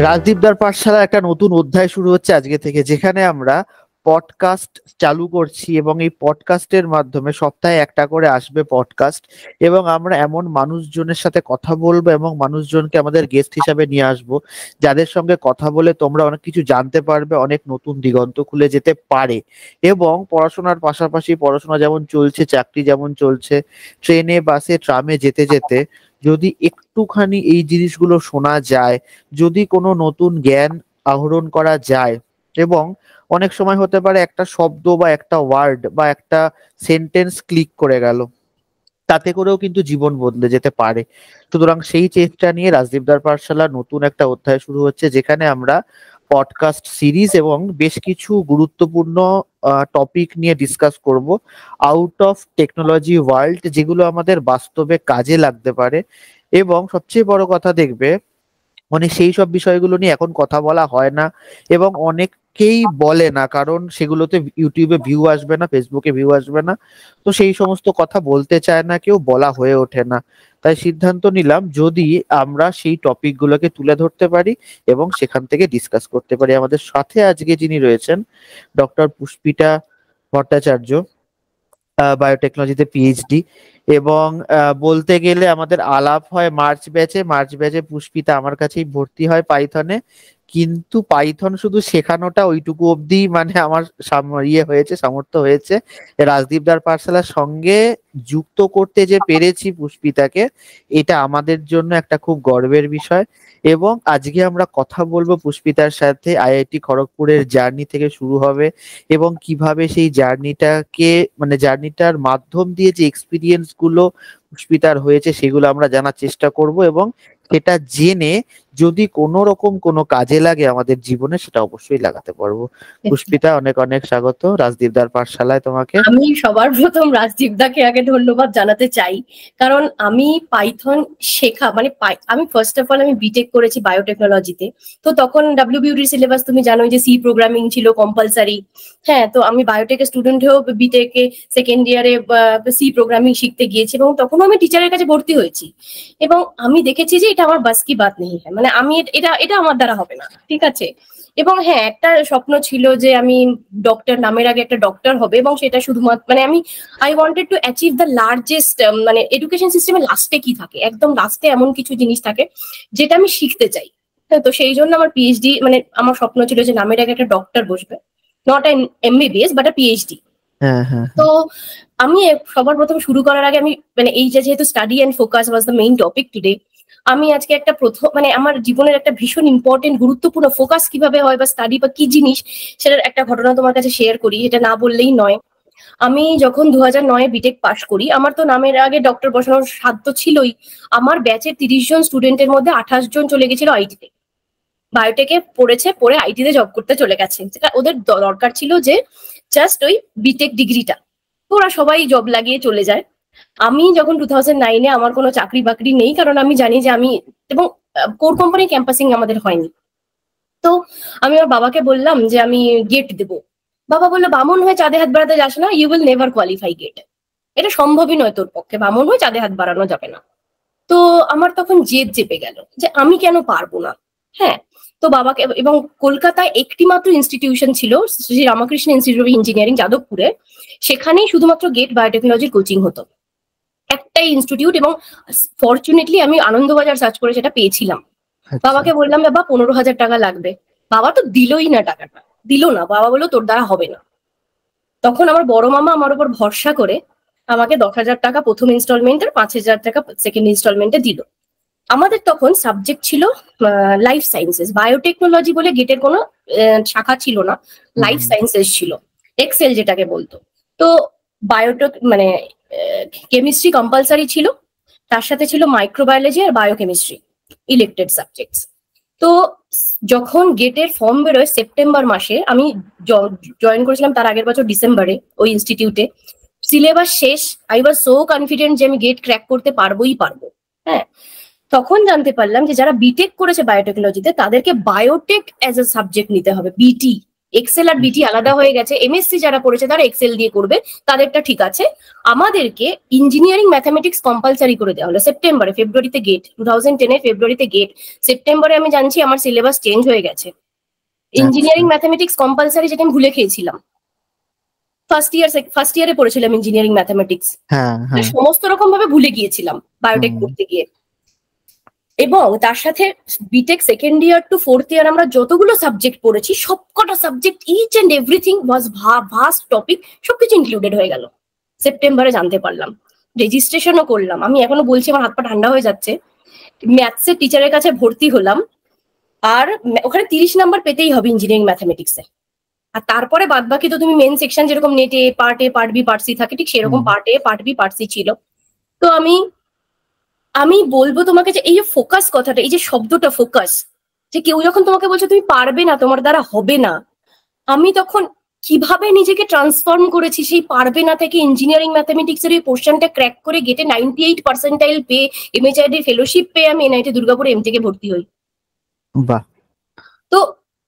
রাজদীপদার পাঠশালা একটা নতুন অধ্যায় শুরু হচ্ছে আজকে থেকে, যেখানে আমরা পডকাস্ট চালু করছি এবং এই পডকাস্টের মাধ্যমে সপ্তাহে একটা করে আসবে পডকাস্ট, এবং আমরা এমন মানুষজনের সাথে কথা বলবো এবং মানুষজনকে আমাদের গেস্ট হিসাবে নিয়ে আসব, যাদের সঙ্গে কথা বলে তোমরা অনেক কিছু জানতে পারবে, অনেক নতুন দিগন্ত খুলে যেতে পারে। এবং পড়াশোনার পাশাপাশি পড়াশোনা যেমন চলছে, চাকরি যেমন চলছে, ট্রেনে বাসে ট্রামে যেতে যেতে যদি একটুখানি এই জিনিসগুলো শোনা যায়, যদি কোনো নতুন জ্ঞান আহরণ করা যায়, এবং অনেক সময় হতে পারে একটা শব্দ বা একটা ওয়ার্ড বা একটা সেন্টেন্স ক্লিক করে গেল, তাতে করেও কিন্তু জীবন বদলে যেতে পারে। সুতরাং সেই চেষ্টা নিয়ে রাজদীপদার পাঠশালা নতুন একটা অধ্যায় শুরু হচ্ছে, যেখানে আমরা পডকাস্ট সিরিজ এবং বেশ কিছু গুরুত্বপূর্ণ টপিক নিয়ে ডিসকাস করব আউট অফ টেকনোলজি ওয়ার্ল্ড, যেগুলো আমাদের বাস্তবে কাজে লাগতে পারে। এবং সবচেয়ে বড় কথা, দেখবে মানে সেই সব বিষয়গুলো নিয়ে এখন কথা বলা হয় না, এবং অনেকেই বলে না, কারণ সেগুলোতে ইউটিউবে ভিউ আসবে না, ফেসবুকে ভিউ আসবে না। তো সেই সমস্ত কথা বলতে চায় না কেউ, বলা হয়ে ওঠে না। তাই সিদ্ধান্ত নিলাম, যদি আমরা সেই টপিক গুলোকে তুলে ধরতে পারি এবং সেখান থেকে ডিসকাস করতে পারি। আমাদের সাথে আজকে যিনি রয়েছেন, ডক্টর পুষ্পিতা ভট্টাচার্য, বায়োটেকনোলজিতে পিএইচডি। এবং বলতে গেলে আমাদের আলাপ হয় মার্চ ব্যাচে পুষ্পিতা আমার কাছেই ভর্তি হয় পাইথনে। কিন্তু পাইথন শুধু শেখানোটা ওইটুকু অবধি, মানে আমার সামর্থ্য হয়েছে রাজদীপদার পাঠশালার সঙ্গে যুক্ত করতে যে পেরেছি পুষ্পিতাকে, এটা আমাদের জন্য একটা খুব গর্বের বিষয়। এবং আজকে আমরা কথা বলবো পুষ্পিতার সাথে আইআইটি খড়গপুরের জার্নি থেকে শুরু হবে, এবং কিভাবে সেই জার্নিটাকে, মানে জার্নিটার মাধ্যম দিয়ে যে এক্সপিরিয়েন্স গুলো পুষ্পিতার হয়েছে, সেগুলো আমরা জানার চেষ্টা করব, এবং সেটা জেনে যদি কোনো রকম কোনো কাজে লাগে আমাদের জীবনে, সেটা অবশ্যই লাগাতে পারবো। পুষ্পিতা, অনেক অনেক স্বাগত রাজদীপদার পাঠশালায় তোমাকে। আমি সবার প্রথম রাজদীপদাকে আগে ধন্যবাদ জানাতে চাই, কারণ আমি পাইথন শেখা মানে আমি ফার্স্ট অফ অল আমি বিটেক করেছি বায়োটেকনোলজিতে। তো তখন ডাব্লিউবিউটির সিলেবাস তুমি জানোই যে সি প্রোগ্রামিং ছিল কম্পালসারি। হ্যাঁ, তো আমি বায়োটেকের স্টুডেন্ট হয়েও বিটেকে সেকেন্ড ইয়ারে সি প্রোগ্রামিং শিখতে গিয়েছি, এবং তখনও আমি টিচারের কাছে ভর্তি হয়েছি। এবং আমি দেখেছি যে এটা আমার বাস কি বাত নেই, মানে আমি এটা এটা আমার দ্বারা হবে না, ঠিক আছে। এবং হ্যাঁ, একটা স্বপ্ন ছিল যে আমি ডক্টর, নামের আগে একটা ডক্টর হবে, এবং সেটা শুধুমাত্র মানে I wanted to achieve the largest, মানে এডুকেশন সিস্টেমের লাস্টে কি থাকে, একদম লাস্টে এমন কিছু জিনিস থাকে যেটা আমি শিখতে চাই। হ্যাঁ, তো সেই জন্য আমার পিএইচডি, মানে আমার স্বপ্ন ছিল যে নামের আগে একটা ডক্টর বসবে, not an MBBS but a PhD. হ্যাঁ, হ্যাঁ, তো আমি সবার প্রথম শুরু করার আগে আমি মানে এই যে যেহেতু study and focus was the main topic today, আমি আজকে একটা প্রথম মানে আমার জীবনের একটা ভীষণ ইম্পর্টেন্ট গুরুত্বপূর্ণ ফোকাস কিভাবে হয় বা স্টাডি বা কি জিনিস, সেটার একটা ঘটনা তোমার কাছে শেয়ার করি, এটা না বললেই নয়। আমি যখন 2009-এ বিটেক পাশ করি, আমার তো নামের আগে ডক্টর বসানোর সাধ্য ছিলই। আমার ব্যাচের 30 জন স্টুডেন্টের মধ্যে 28 জন চলে গেছিল আইটিতে, বায়োটেকে পড়ে আইটিতে জব করতে চলে গেছে। ওদের দরকার ছিল যে জাস্ট ওই বিটেক ডিগ্রিটা, তো ওরা সবাই জব লাগিয়ে চলে যায়। আমি যখন 2009-এ, আমার কোনো চাকরি বাকরি নেই, কারণ আমি জানি যে আমি, এবং কোর কোম্পানি ক্যাম্পাসিং আমাদের হয়নি। তো আমি আমার বাবাকে বললাম যে আমি গেট দেব। বাবা বললো, বামন হয়ে চাঁদে হাত বাড়াতে যাস না, you will never qualify GATE, এটা সম্ভবই নয় তোর পক্ষে, বামন হয়ে চাঁদে হাত বাড়ানো যাবে না। তো আমার তখন জেদ চেপে গেল যে আমি কেন পারবো না। হ্যাঁ, তো বাবাকে, এবং কলকাতায় একটি মাত্র ইনস্টিটিউশন ছিল, Shri Ramakrishna institute of engineering যাদবপুরে, সেখানেই শুধুমাত্র গেট বায়োটেকনোলজির কোচিং হতো, একটাই ইনস্টিটিউট। এবং ফরচুনেটলি আমি আনন্দবাজার সার্চ করে সেটা পেয়েছিলাম। বাবাকে বললাম, বাবা 15,000 টাকা লাগবে। বাবা তো দিলই না, টাকাটা দিল না। বাবা বললো, তোর দ্বারা হবে না। তখন আমার বড় মামা আমার উপর ভরসা করে আমাকে 10,000 টাকা প্রথম ইনস্টলমেন্ট আর 5,000 টাকা সেকেন্ড ইনস্টলমেন্টে দিল। আমাদের তখন সাবজেক্ট ছিল লাইফ সায়েন্সেস, বায়োটেকনোলজি বলে গেটের কোনো শাখা ছিল না, লাইফ সায়েন্সেস ছিল, এক্সেল যেটাকে বলতো। তো বায়োটেক মানে কেমিস্ট্রি কম্পালসারি ছিল, তার সাথে ছিল মাইক্রোবায়োলজি আর বায়োকেমিস্ট্রি, ইলেক্টেড সাবজেক্টস। তো যখন গেটের ফর্ম বেরোয় সেপ্টেম্বর মাসে, আমি জয়েন করেছিলাম তার আগের বছর ডিসেম্বরে ওই ইনস্টিটিউটে। সিলেবাস শেষ, আই ওয়াজ সো কনফিডেন্ট যে আমি গেট ক্র্যাক করতে পারবোই পারবো। হ্যাঁ, তখন জানতে পারলাম যে যারা বিটেক করেছে বায়োটেকনোলজিতে, তাদেরকে বায়োটেক অ্যাজ এ সাবজেক্ট নিতে হবে, বিটি, এক্সেল আর বিটি আলাদা হয়ে গেছে, এমএসসি যারা করেছে তারা এক্সেল দিয়ে করবে, তাদেরটা ঠিক আছে। আমাদেরকে ইঞ্জিনিয়ারিং ম্যাথামেটিক্স কম্পালসারি করে দেওয়া হলো সেপ্টেম্বরে, ফেব্রুয়ারিতে গেট, 2010 ফেব্রুয়ারিতে গেট, সেপ্টেম্বরে আমি জানছি আমার সিলেবাস চেঞ্জ হয়ে গেছে। ইঞ্জিনিয়ারিং ম্যাথামেটিক্স কম্পালসারি, যেটা আমি ভুলে খেয়েছিলাম। ফার্স্ট ইয়ারে পড়েছিলাম ইঞ্জিনিয়ারিং ম্যাথামেটিক্স, সমস্ত রকম ভাবে ভুলে গিয়েছিলাম বায়োটেক করতে গিয়ে। এবং তার সাথে BTech second year to fourth year আমরা যতগুলো সাবজেক্ট পড়েছি, সবকটা subject, each and everything was vast topic, সবকিছু ইনক্লুডেড হয়ে গেল। সেপ্টেম্বরে জানতে পারলাম, রেজিস্ট্রেশনও করলাম। আমি এখনো বলছি আমার হাত পা ঠান্ডা হয়ে যাচ্ছে। ম্যাথসের টিচারের কাছে ভর্তি হলাম, আর ওখানে 30 নাম্বার পেতেই হবে ইঞ্জিনিয়ারিং ম্যাথামেটিক্সে। আর তারপরে বাদ বাকি তো তুমি মেন সেকশন যেরকম নেটে part A part B part C থাকে, ঠিক সেরকম part A part B part C ছিল। তো আমি বলবো তোমাকে যে এই যে ফোকাস কথাটা, এই যে শব্দটা ফোকাস, যে কেউ যখন তোমাকে বলছে তুমি পারবে না, তোমার দ্বারা হবে না, আমি তখন কিভাবে নিজেকে ট্রান্সফর্ম করেছি সেই পারবে না থেকে ইঞ্জিনিয়ারিং ম্যাথামেটিক্স এর এই পোর্শনটা ক্র্যাক করে গেটে 98 পার্সেন্টাইল পেয়ে এমএচআরডি ফেলোশিপ পেয়ে আমি এনআইটি দুর্গাপুরে এমটেকে ভর্তি হই। বাহ। তো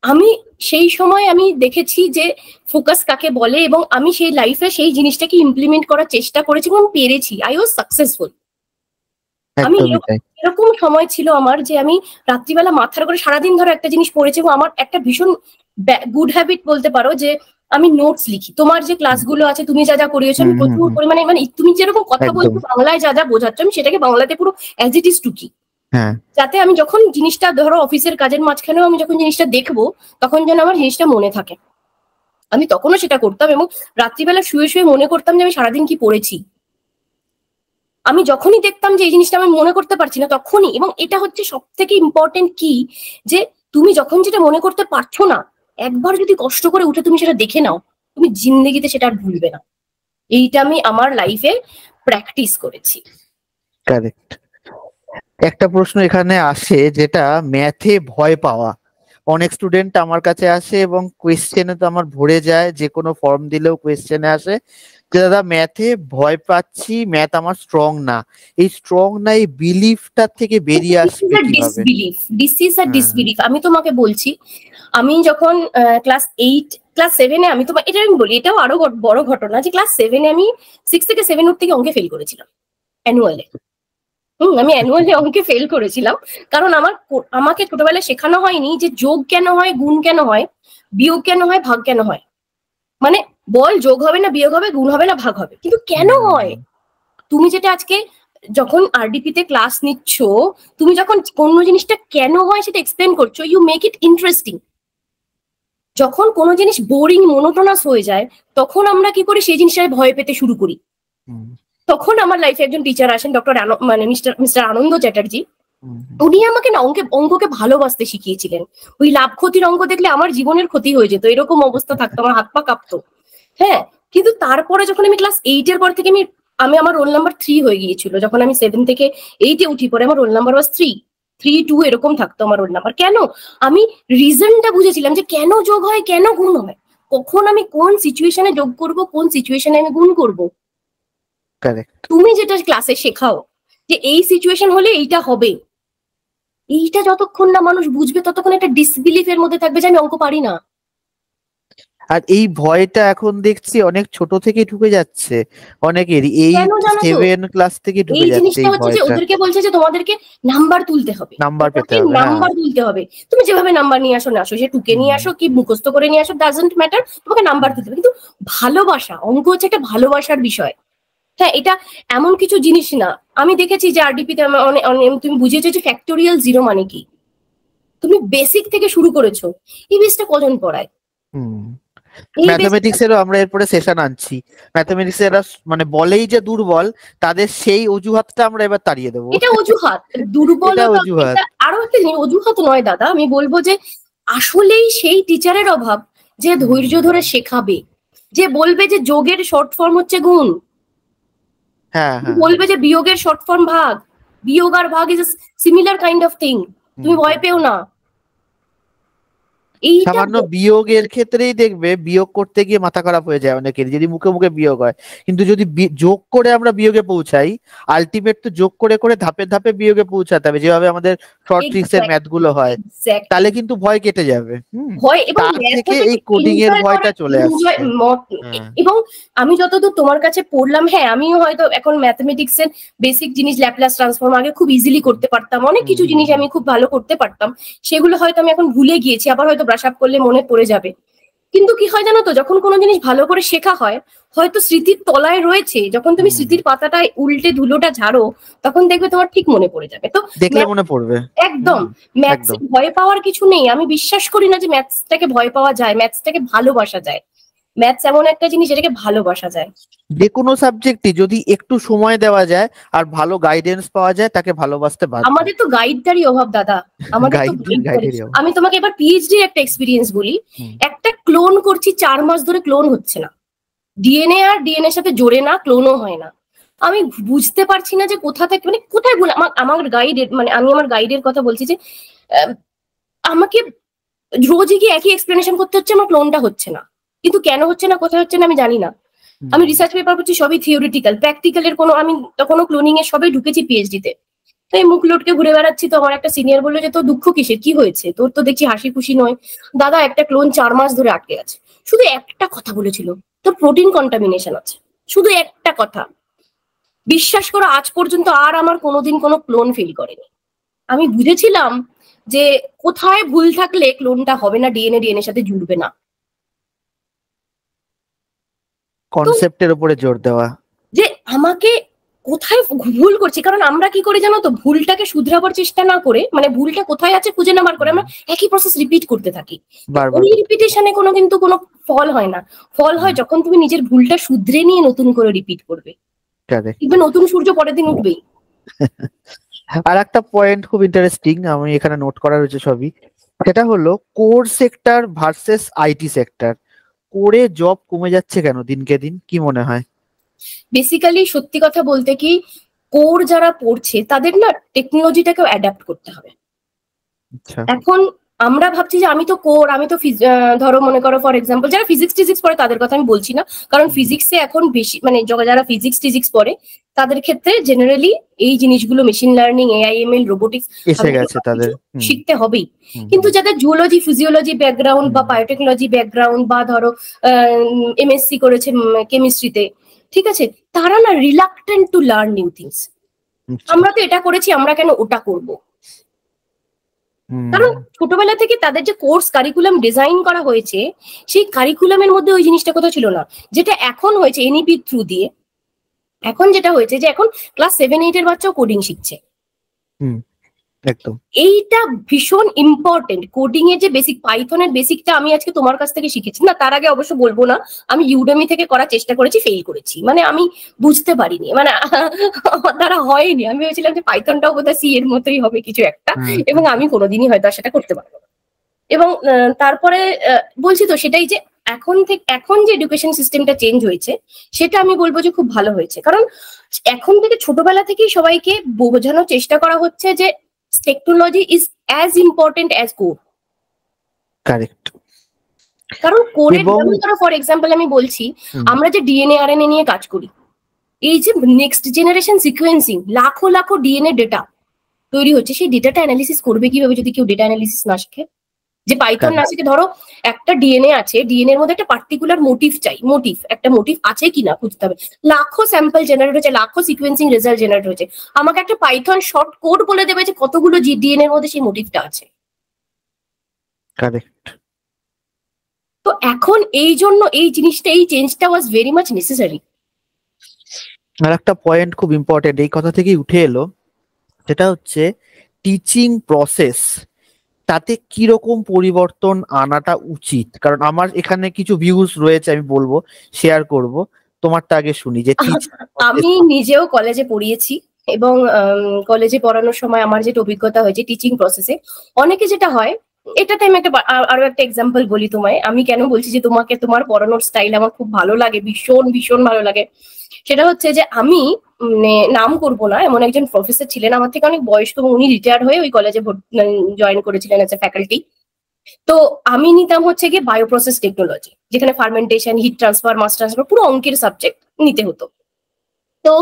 আমি সেই সময় আমি দেখেছি যে ফোকাস কাকে বলে, এবং আমি সেই লাইফে সেই জিনিসটাকে ইমপ্লিমেন্ট করার চেষ্টা করেছি এবং পেরেছি। I was successful. আমি এরকম সময় ছিল আমার যে আমি রাত্রিবেলা মাথার করে সারাদিন ধরে একটা জিনিস পড়েছি, এবং আমার একটা ভীষণ গুড হ্যাবিট বলতে পারো যে আমি নোটস লিখি। তোমার যে ক্লাসগুলো আছে, তুমি যা যা করিয়েছো, আমি প্রচুর পরিমাণে, মানে তুমি যেরকম কথা বলছো বাংলায় যা যা বোঝাচ্ছ, আমি সেটাকে বাংলাতে পুরো অ্যাজ ইট ইজ টুকি, যাতে আমি যখন জিনিসটা ধরো অফিসের কাজের মাঝখানেও আমি যখন জিনিসটা দেখবো, তখন যেন আমার জিনিসটা মনে থাকে। আমি তখনও সেটা করতাম, এবং রাত্রিবেলা শুয়ে শুয়ে মনে করতাম যে আমি সারাদিন কি পড়েছি। আমি যখনই দেখতাম যে এই জিনিসটা আমি মনে করতে পারছি না, তখনই, এবং এটা হচ্ছে সব থেকে ইম্পর্টেন্ট কি, যে তুমি যখন যেটা মনে করতে পারছো না, একবার যদি কষ্ট করে উঠে তুমি সেটা দেখে নাও, তুমি জিন্দেগিতে সেটা আর ভুলবে না। এইটা আমি আমার লাইফে প্র্যাকটিস করেছি। কারেক্ট। একটা প্রশ্ন এখানে আসে, যেটা ম্যাথে ভয় পাওয়া। অনেক স্টুডেন্ট আমার কাছে আসে এবং কোয়েশ্চেনে তো আমার ভরে যায়, যে কোনো ফর্ম দিলেও কোয়েশ্চেনে আসে যে দাদা ম্যাথে ভয় পাচ্ছি, ম্যাথ আমার স্ট্রং না। এই স্ট্রং না, এই বিলিফটা থেকে বেরিয়ে আসবে কিভাবে? This is a disbelief. আমি তোমাকে বলছি, আমি যখন ক্লাস 7-এ, আমি তোমার এটা আমি বলি, এটাও আরো বড় ঘটনা, যে ক্লাস 7-এ আমি 6 থেকে 7 উঠতে গিয়ে অঙ্কে ফেল করেছিলাম অ্যানুয়ালে। আমি অ্যানুয়ালি অঙ্কে ফেল করেছিলাম, কারণ আমাকে ছোটবেলায় শেখানো হয়নি যে যোগ কেন হয়, গুণ কেন হয়, বিয়োগ কেন হয়, ভাগ কেন হয়। মানে বল যোগ হবে না বিয়োগ হবে, গুণ হবে না ভাগ হবে, কিন্তু কেন হয়? তুমি যেটা আজকে যখন আরডিপি তে ক্লাস নিচ্ছ, তুমি যখন কোন জিনিসটা কেন হয় সেটা এক্সপ্লেন করছো, ইউ মেক ইট ইন্টারেস্টিং। যখন কোনো জিনিস বোরিং মনোটোনাস হয়ে যায়, তখন আমরা কি করি, সেই জিনিসটায় ভয় পেতে শুরু করি। তখন আমার লাইফে একজন টিচার আসেন, মিস্টার আনন্দ চ্যাটার্জি। উনি আমাকে না অঙ্ককে ভালোবাসতে শিখিয়েছিলেন। ওই লাভ ক্ষতির অঙ্ক দেখলে আমার জীবনের ক্ষতি হয়ে যেত, এরকম অবস্থা থাকতো, আমার হাত পা কাঁপতো। হ্যাঁ, কিন্তু তারপরে যখন আমি ক্লাস 8-এর পর থেকে আমার রোল নাম্বার 3 হয়ে গিয়েছিল, যখন আমি 7 থেকে 8-এ উঠি, পরে আমার রোল নাম্বার ওয়াজ 3-2 এরকম থাকতো আমার রোল নাম্বার। কেন? আমি রিজনটা বুঝেছিলাম যে কেন যোগ হয়, কেন গুণ হয়, কখন আমি কোন সিচুয়েশনে যোগ করব, কোন সিচুয়েশনে আমি গুণ করব। তুমি যেটা ক্লাসে শেখাও যে এই সিচুয়েশন হলে এইটা হবে, এইটা যতক্ষণ না মানুষ বুঝবে, ততক্ষণ একটা ডিসবিলিফের মধ্যে থাকবে যে আমি অঙ্ক পারি না। আর এই ভয়টা এখন দেখছি অনেক ছোট থেকে ঢুকে যাচ্ছে অনেকেরই, 7 ক্লাস থেকে ঢুকে যাচ্ছে। এই জিনিসটা হচ্ছে যে ওদেরকে বলছে যে তোমাদেরকে নাম্বার তুলতে হবে, নাম্বার পেতে হবে, নাম্বার তুলতে হবে। তুমি যেভাবে নাম্বার নিয়ে আসো না আসো, সে টুকে নিয়ে আসো কি মুখস্থ করে নিয়ে আসো, ডাজন্ট ম্যাটার, তোমাকে নাম্বার তুলতে হবে। কিন্তু ভালোবাসা, অঙ্ক হচ্ছে একটা ভালোবাসার বিষয়। হ্যাঁ, এটা এমন কিছু জিনিস না। আমি দেখেছি যে আরডিপি তে তুমি বুঝিয়েছো যে ফ্যাক্টোরিয়াল 0 মানে কি, তুমি বেসিক থেকে শুরু করেছো। এই বেসটা কজন পড়ায়? ম্যাথমেটিক্স এরও আমরা এরপরে সেশন আনছি। ম্যাথমেটিক্স এরা মানে বলেই যে দুর্বল, তাদের সেই অজুহাতটা আমরা এবার তাড়িয়ে দেবো। এটা অজুহাত, দুর্বলতা আরো একটা জিনিস, অজুহাত নয় দাদা। আমি বলবো যে আসলেই সেই টিচারের অভাব যে ধৈর্য ধরে শেখাবে, যে বলবে যে যোগের শর্ট ফর্ম হচ্ছে গুণ, বলবে যে বিয়োগের শর্ট ফর্ম ভাগ, বিয়োগ আর ভাগ is similar kind of thing, তুমি ভয় পেও না। এইটা সামান্য বিয়োগের ক্ষেত্রেই দেখবে বিয়োগ করতে গিয়ে মাথা খারাপ হয়ে যায় অনেকের, যদি মুখে মুখে বিয়োগ হয়। কিন্তু যদি যোগ করে আমরা বিয়োগে পৌঁছাই, আলটিমেট তো যোগ করে করে ধাপে ধাপে বিয়োগে পৌঁছাতে হবে, যেভাবে আমাদের শর্ট ট্রিক্স এর ম্যাথ গুলো হয়। এক্স্যাক্টলি তাহলে কিন্তু ভয় কেটে যাবে। ভয়, এবং তার থেকে ম্যাথটাকে এই কোডিং এর এনজয় ভয়টা করার চলে আসছে। হ্যাঁ। এবং আমি যতদূর তোমার কাছে পড়লাম, হ্যাঁ আমিও হয়তো এখন ম্যাথমেটিক্স এর বেসিক জিনিস ল্যাপ্লাস ট্রান্সফর্ম আগে খুব ইজিলি করতে পারতাম, অনেক কিছু জিনিস আমি খুব ভালো করতে পারতাম, সেগুলো হয়তো আমি এখন ভুলে গিয়েছি, আবার হয়তো ব্রাশ আপ করলে মনে পড়ে যাবে। কিন্তু কি হয় জানো তো, যখন কোনো জিনিস ভালো করে শেখা হয়, হয়তো স্মৃতির তলায় রয়েছে, যখন তুমি স্মৃতির পাতাটা উল্টে ধুলোটা ঝাড়ো, তখন দেখবে তোমার ঠিক মনে পড়ে যাবে। তো দেখলে মনে পড়বে। একদম ম্যাথস একদম। ভয় পাওয়ার কিছু নেই, আমি বিশ্বাস করি না যে ম্যাথসটাকে ভয় পাওয়া যায়, ম্যাথসটাকে ভালোবাসা যায়। ম্যাথস এমন একটা জিনিস যেটাকে ভালোবাসা যায়। যে কোনো সাবজেক্টই যদি একটু সময় দেওয়া যায় আর ভালো গাইডেন্স পাওয়া যায়, তাকে ভালোবাসতে বাধ্য। আমাদের তো গাইডটারই অভাব দাদা, আমাদের তো গাইডেরই অভাব। আমি তোমাকে এবার পিএইচডি একটা এক্সপিরিয়েন্স বলি। একটা ক্লোন করছি 4 মাস ধরে, ক্লোন হচ্ছে না, ডিএনএ আর ডিএনএ সাথে জোরে না, ক্লোনও হয় না। আমি বুঝতে পারছি না যে কোথা থেকে, মানে কোথায় ভুল। আমার গাইডের, মানে আমি আমার গাইডের কথা বলছি যে আমাকে রোজই কি একই এক্সপ্লেনেশন করতে হচ্ছে, আমার ক্লোনটা হচ্ছে না। কিন্তু কেন হচ্ছে না, কোথায় হচ্ছে না আমি জানি না। আমি রিসার্চ পেপার করছি, সবই থিওরিটিক্যাল, প্র্যাকটিক্যালের কোনো, আমি তখনও ক্লোনিং এর সবে ঢুকেছি পিএইচডি তে। তাই মুখ লটকে ঘুরে বেড়াচ্ছি, তো আমার একটা সিনিয়র বললো যে তোর দুঃখ কিসের, কি হয়েছে তোর, তো দেখছি হাসি খুশি নয়। দাদা একটা ক্লোন 4 মাস ধরে আটকে আছে, শুধু একটা কথা বলেছিল, তোর প্রোটিন কন্টামিনেশন আছে, শুধু একটা কথা। বিশ্বাস করো আজ পর্যন্ত আর আমার কোনোদিন কোনো ক্লোন ফেল করেনি। আমি বুঝেছিলাম যে কোথায় ভুল থাকলে ক্লোনটা হবে না, ডিএনএ ডিএনএ সাথে জুড়বে না। কনসেপ্টের উপরে জোর দেওয়া, যে আমাকে কোথায় ভুল করছি, কারণ আমরা কি করি জানো তো, ভুলটাকে শুধরাবার চেষ্টা না করে, মানে ভুলটা কোথায় আছে খুঁজে না বার করে, আমরা একই প্রসেস রিপিট করতে থাকি। বারবার ওই রিপিটেশনে কিন্তু কোনো ফল হয় না। ফল হয় যখন তুমি নিজের ভুলটা শুধরে নিয়ে নতুন করে রিপিট করবে, কিন্তু নতুন সূর্য পরের দিন উঠবেই। আর একটা পয়েন্ট খুব ইন্টারেস্টিং, আমি এখানে নোট করা রয়েছে সবই, সেটা হলো core sector versus IT sector. Core job কমে যাচ্ছে কেন দিনকে দিন, কি মনে হয়? বেসিক্যালি সত্যি কথা বলতে কি, কোর যারা পড়ছে তাদের না টেকনোলজিটাকেও অ্যাডাপ্ট করতে হবে। এখন আমরা ভাবছি যে আমি তো কোর, আমি তো ধরো মনে করো ফর এক্সাম্পল যারা ফিজিক্স টিজিক্স পড়ে তাদের কথা আমি বলছি না, কারণ ফিজিক্সে এখন বেশি, মানে যারা ফিজিক্স টিজিক্স পড়ে তাদের ক্ষেত্রে জেনারেলি এই জিনিসগুলো, মেশিন লার্নিং, এআইএমএল, রোবোটিক্স এসে গেছে তাদের, শিখতে হবেই। কিন্তু যাদের জুওলজি ফিজিওলজি ব্যাকগ্রাউন্ড বা বায়োটেকনোলজি ব্যাকগ্রাউন্ড, বা ধরো এমএসসি করেছে কেমিস্ট্রিতে, ঠিক আছে, তারা না reluctant to learn new things. আমরা তো এটা করেছি, আমরা কেন ওটা করব? কারণ ছোটবেলা থেকে তাদের যে কোর্স কারিকুলাম ডিজাইন করা হয়েছে, সেই কারিকুলামের মধ্যে ওই জিনিসটা কোথাও ছিল না। যেটা এখন হয়েছে এনইপি থ্রু দিয়ে, এখন যেটা হয়েছে যে এখন ক্লাস 7-8 এর বাচ্চাও কোডিং শিখছে। একদম এইটা ভীষণ ইম্পর্টেন্ট। কোডিং এর যে বেসিক, পাইথনের বেসিকটা আমি আজকে তোমার কাছ থেকে শিখেছি না, তার আগে অবশ্য বলবো না, আমি ইউডেমি থেকে করার চেষ্টা করেছি, ফেল করেছি, মানে আমি বুঝতে পারিনি, মানে আমার দ্বারা হয়নি। আমি ভেবেছিলাম যে পাইথনটাও বোধহয় সি এর মতোই হবে কিছু একটা, এবং আমি কোনোদিনই হয়তো সেটা করতে পারবো না। এবং তারপরে বলছি তো সেটাই, যে এখন যে এডুকেশন সিস্টেমটা চেঞ্জ হয়েছে, সেটা আমি বলবো যে খুব ভালো হয়েছে। কারণ এখন থেকে ছোটবেলা থেকেই সবাইকে বোঝানোর চেষ্টা করা হচ্ছে যে technology is as important as core. Correct. কারণ কোরের, ফর এক্সাম্পল আমি বলছি, আমরা যে ডিএনএ আরএনএ নিয়ে কাজ করি, এই যে নেক্সট জেনারেশন সিকোয়েন্সিং, লাখো লাখো ডিএনএ ডেটা তৈরি হচ্ছে, সেই ডেটাটা অ্যানালিসিস করবে কিভাবে যদি কেউ ডেটা অ্যানালিসিস না শিখে? যে পাইথন না শিখে, ধরো একটা ডিএনএ আছে, ডিএনএ এর মধ্যে একটা পার্টিকুলার মোটিভ চাই, একটা মোটিভ আছে কিনা খুঁজতে হবে, লাখো স্যাম্পল জেনারেট হয়েছে, লাখো সিকোয়েন্সিং রেজাল্ট জেনারেট হয়েছে, আমাকে একটা পাইথন শর্ট কোড বলে দেবে যে কতগুলো ডিএনএ এর মধ্যে সেই মোটিভটা আছে। কারেক্ট। তো এখন এই জন্য এই জিনিসটা, এই চেঞ্জটা ওয়াজ ভেরি মাচ নেসেসারি। আর একটা পয়েন্ট খুব ইম্পর্টেন্ট এই কথা থেকেই উঠে এলো, সেটা হচ্ছে টিচিং প্রসেস, তাতে কিরকম পরিবর্তন আনাটা উচিত। কারণ আমার এখানে কিছু ভিউজ রয়েছে, আমি বলবো, শেয়ার করব, তোমারটা আগে শুনি। যে আমি নিজেও কলেজে পড়িয়েছি, এবং কলেজে পড়ানোর সময় আমার যেটা অভিজ্ঞতা হয়েছে টিচিং প্রসেসে, অনেকে যেটা হয়, এটাতে আমি আরো একটা এক্সাম্পল বলি তোমায়। আমি কেন বলছি যে তোমাকে তোমার পড়ানোর স্টাইল আমার খুব ভালো লাগে, ভীষণ ভীষণ ভালো লাগে, সেটা হচ্ছে যে আমি নাম করবো না, এমন একজন প্রফেসর ছিলেন আমার থেকে অনেক বয়স্ক, এবং উনি রিটায়ার্ড হয়ে ওই কলেজে জয়েন করেছিলেন এজ এ ফ্যাকাল্টি। তো আমি নিতাম হচ্ছে গিয়ে বায়োপ্রসেস টেকনোলজি, যেখানে fermentation, heat transfer, mass transfer পুরো অঙ্কের সাবজেক্ট নিতে হতো। তো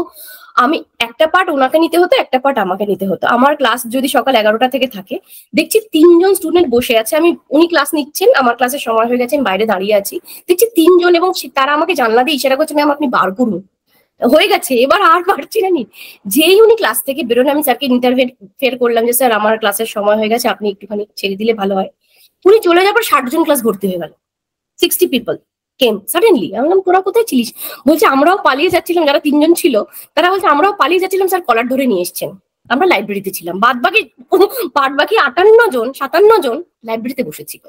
আমি একটা পার্ট ওনাকে নিতে হতো, একটা পার্ট আমাকে নিতে হতো। আমার ক্লাস যদি সকাল 11টা থেকে থাকে, দেখছি 3জন স্টুডেন্ট বসে আছে, উনি ক্লাস নিচ্ছেন, আমার ক্লাসের সময় হয়ে গেছে, আমি বাইরে দাঁড়িয়ে আছি, দেখছি 3জন, এবং তারা আমাকে জানলা দিয়ে ইশারা করছে, ম্যাম আপনি বার করুন, হয়ে গেছে, এবার আর পারছি না। যেই উনি ক্লাস থেকে বেরোলে, আমি স্যারকে ইন্টারফেয়ার করলাম যে স্যার আমার ক্লাসের সময় হয়ে গেছে, আপনি একটুখানি ছেড়ে দিলে ভালো হয়। উনি চলে যাবার 60জন ক্লাস ভর্তি হয়ে গেল, 60 পিপল কেম সাডেনলি। আমি বললাম তোরা কোথায় ছিলিস? বলছে আমরাও পালিয়ে যাচ্ছিলাম, যারা 3জন ছিল তারা বলছে আমরাও পালিয়ে যাচ্ছিলাম, স্যার কলার ধরে নিয়ে এসছেন, আমরা লাইব্রেরিতে ছিলাম। বাদ বাকি 57জন লাইব্রেরিতে বসেছিল।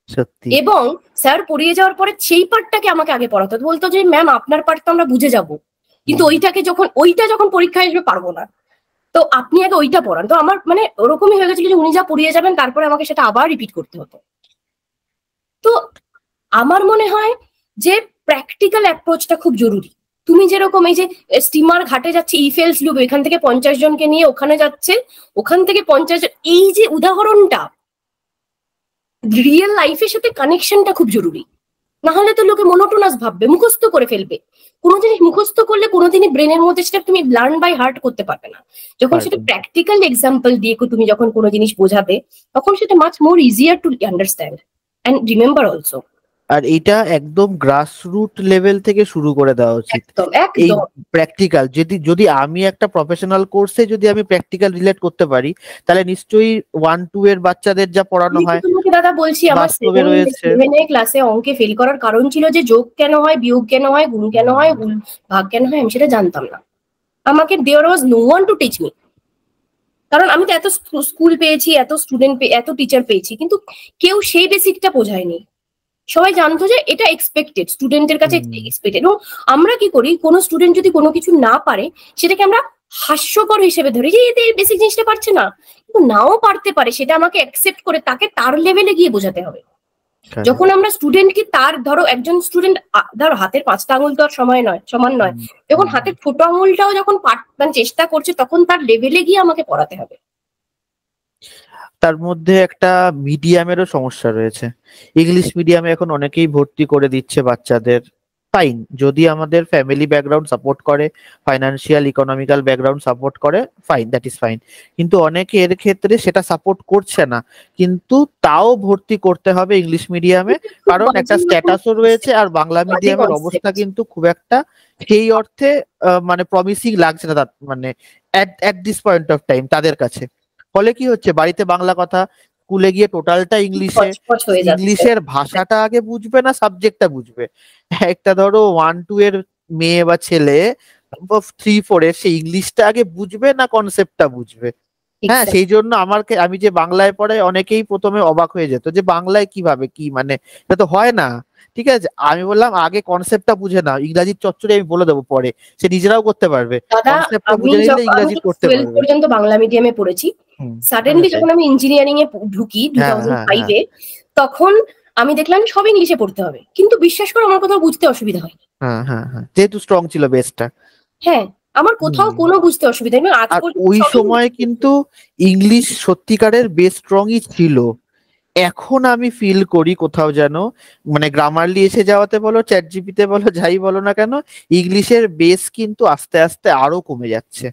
সত্যি এবং স্যার পড়িয়ে যাওয়ার পরে সেই পার্টটাকে আমাকে আগে পড়াতো, বলতো যে ম্যাম আপনার পার্ট তো আমরা বুঝে যাব, কিন্তু ওইটা যখন পরীক্ষায় আসবে পারবো না, তো আপনি আগে ওইটা পড়ান। তো আমার মানে ওরকমই হয়ে গেছিল যে উনি যা পড়িয়ে যাবেন তারপরে আমাকে সেটা আবার রিপিট করতে হতো। তো আমার মনে হয় যে প্র্যাকটিক্যাল অ্যাপ্রোচটা খুব জরুরি। তুমি যেরকম এই যে স্টিমার ঘাটে যাচ্ছে, ইফেলস লুপ, এখান থেকে 50 জনকে নিয়ে ওখানে যাচ্ছে, ওখান থেকে 50 জন, এই যে উদাহরণটা, রিয়েল লাইফের সাথে কানেকশনটা খুব জরুরি। না হলে তো লোকে মনোটোনাস ভাববে, মুখস্থ করে ফেলবে। কোনো জিনিস মুখস্থ করলে কোনোদিনই ব্রেনের মধ্যে সেটা তুমি লার্ন বাই হার্ট করতে পারবে না। যখন সেটা প্র্যাকটিক্যাল এক্সাম্পল দিয়ে তুমি যখন কোনো জিনিস বোঝাবে, তখন সেটা much more easier to understand and remember also. আর এটা একদম গ্রাসরুট লেভেল থেকে শুরু করে দেওয়া উচিত। একদম এই একদম প্র্যাকটিক্যাল যদি আমি একটা প্রফেশনাল কোর্সে যদি আমি প্র্যাকটিক্যাল রিলেট করতে পারি, তাহলে নিশ্চয়ই 1-2 এর বাচ্চাদের যা পড়ানো হয় তোমাকে দাদা বলছি, আমার বাস্তবে রয়েছে। 7 ক্লাসে অঙ্কে ফেল করার কারণ ছিল যে যোগ কেন হয়, বিয়োগ কেন হয়, গুণ কেন হয়, ভাগ কেন হয়, আমি সেটা জানতাম না। আমাকে there was no one to teach me. কারণ আমি তো এত স্কুল পেয়েছি, এত স্টুডেন্ট এত টিচার পেয়েছি, কিন্তু কেউ সেই বেসিকটা বোঝায়নি। সবাই জানতো যে এটা এক্সপেক্টেড, স্টুডেন্টের কাছে এক্সপেক্টেড। এবং আমরা কি করি, কোনো স্টুডেন্ট যদি কোনো কিছু না পারে, সেটাকে আমরা হাস্যকর হিসেবে ধরি যে এতে বেসিক জিনিসটা পারছে না, কিন্তু নাও পারতে পারে, সেটা আমাকে অ্যাকসেপ্ট করে তাকে তার লেভেলে গিয়ে বোঝাতে হবে। যখন আমরা স্টুডেন্টকে তার, ধরো একজন স্টুডেন্ট, ধরো হাতের 5টা আঙুল তো আর সমান নয়, যখন হাতের ছোট আঙুলটাও যখন মানে চেষ্টা করছে, তখন তার লেভেলে গিয়ে আমাকে পড়াতে হবে। তার মধ্যে একটা মিডিয়ামেরও সমস্যা রয়েছে। ইংলিশ মিডিয়ামে এখন অনেকেই ভর্তি করে দিচ্ছে বাচ্চাদের। ফাইন, যদি আমাদের ফ্যামিলি ব্যাকগ্রাউন্ড সাপোর্ট করে, ফাইনান্সিয়াল ইকোনমিক্যাল ব্যাকগ্রাউন্ড সাপোর্ট করে, ফাইন, দ্যাট ইজ ফাইন। কিন্তু অনেকের ক্ষেত্রে সেটা সাপোর্ট করছে না, কিন্তু তাও ভর্তি করতে হবে ইংলিশ মিডিয়ামে, কারণ একটা স্ট্যাটাসও রয়েছে। আর বাংলা মিডিয়ামের অবস্থা কিন্তু খুব একটা সেই অর্থে মানে প্রমিসিং লাগছে না, মানে at this point of time তাদের কাছে। ফলে কি হচ্ছে, বাড়িতে বাংলা কথা, স্কুলে গিয়ে টোটালটা ইংলিশে, ইংলিশের ভাষাটা আগে বুঝবে না, সাবজেক্টটা বুঝবে। একটা ধরো 1-2 এর মেয়ে বা ছেলে 3-4 এর, সে ইংলিশটা আগে বুঝবে না কনসেপ্টটা বুঝবে। হ্যাঁ, সেই জন্য আমি যে বাংলায় পড়াই, অনেকেই প্রথমে অবাক হয়ে যেত যে বাংলায় কিভাবে কি, মানে এটা তো হয় না। ঠিক আছে, আমি বললাম আগে কনসেপ্টটা বুঝে নাও, ইংরাজির চচ্চড়ি আমি বলে দেবো পরে, সে নিজেরাও করতে পারবে। কনসেপ্টটা বুঝে নিলে ইংরাজি করতে পারবে। পর্যন্ত বাংলা মিডিয়ামে পড়েছি, সাডেনলি যখন আমি ইঞ্জিনিয়ারিং এ ঢুকি 2005-এ, তখন আমি দেখলাম সব ইংলিশে পড়তে হবে, কিন্তু বিশ্বাস করো আমার কোথাও বুঝতে অসুবিধা হয়। হ্যাঁ হ্যাঁ হ্যাঁ, যেহেতু স্ট্রং ছিল বেসটা। হ্যাঁ, আমার কোথাও কোনো বুঝতে অসুবিধা নেই। আজ পর্যন্ত ওই সময় কিন্তু ইংলিশ সত্যিকারের বেস স্ট্রংই ছিল। এখন আমি ফিল করি কোথাও যেন, মানে গ্রামারলি এসে যাওয়াতে বলো, চ্যাট জিপিতে বলো, যাই বলো না কেন, ইংলিশের বেস কিন্তু আস্তে আস্তে আরো কমে যাচ্ছে।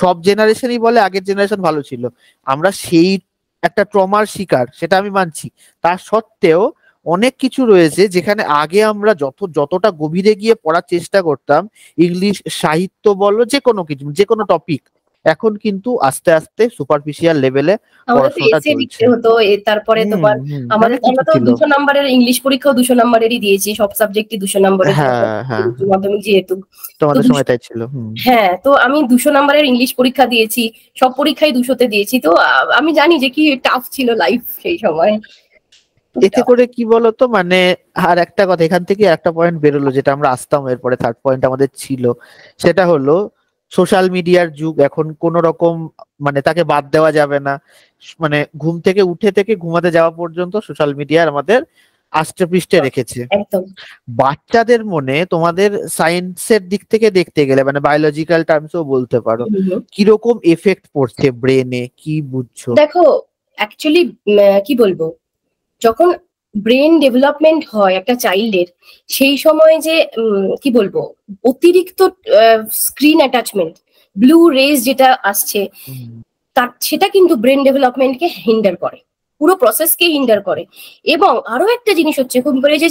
সব জেনারেশনই বলে আগের জেনারেশন ভালো ছিল, আমরা সেই একটা ট্রমার শিকার, সেটা আমি মানছি। তার সত্ত্বেও অনেক কিছু রয়েছে যেখানে আগে আমরা যতটা গভীরে গিয়ে পড়ার চেষ্টা করতাম, ইংলিশ সাহিত্য বলো, যে কোনো কিছু, যে কোনো টপিক, এখন কিন্তু আস্তে আস্তে সুপারফিশিয়াল লেভেলে পড়াশোনাটা চলছে। হতো। তারপরে তোমার আমরা তো 200 নম্বরের ইংলিশ পরীক্ষাও 200 নম্বরেরই দিয়েছি, সব সাবজেক্টই 200 নম্বরের, মাধ্যমিক যেহেতু তোমাদের সময় তাই ছিল। হ্যাঁ, তো আমি 200 নম্বরের ইংলিশ পরীক্ষা দিয়েছি, সব পরীক্ষায় 200-তে দিয়েছি। তো আমি জানি যে কি টাফ ছিল লাইফ সেই সময়। এতে করে কি বলতো, মানে আর একটা কথা এখান থেকে একটা পয়েন্ট বেরোলো, যেটা আমরা আসতাম এরপরে থার্ড পয়েন্ট আমাদের ছিল, সেটা হলো সোশ্যাল মিডিয়ার যুগ। এখন কোন রকম মানে তাকে বাদ দেওয়া যাবে না, মানে ঘুম থেকে উঠে থেকে ঘুমাতে যাওয়া পর্যন্ত সোশ্যাল মিডিয়ার আমাদের আষ্টে পৃষ্ঠে রেখেছে। বাচ্চাদের মনে, তোমাদের সায়েন্সের দিক থেকে দেখতে গেলে, মানে বায়োলজিক্যাল টার্মসও বলতে পারো, কিরকম এফেক্ট পড়ছে ব্রেনে, কি বুঝছো? দেখো, অ্যাকচুয়ালি কি বলবো, যখন ব্রেন ডেভেলপমেন্ট হয় একটা চাইল্ডের, সেই সময় যে কি বলবো, অতিরিক্ত স্ক্রিন অ্যাটাচমেন্ট, ব্লু রেজ যেটা আসছে, তার সেটা কিন্তু ব্রেন ডেভেলপমেন্টকে হিন্ডার করে, পুরো প্রসেসকে হিন্ডার করে। এবং আরো একটা জিনিস হচ্ছে, খুব করে যে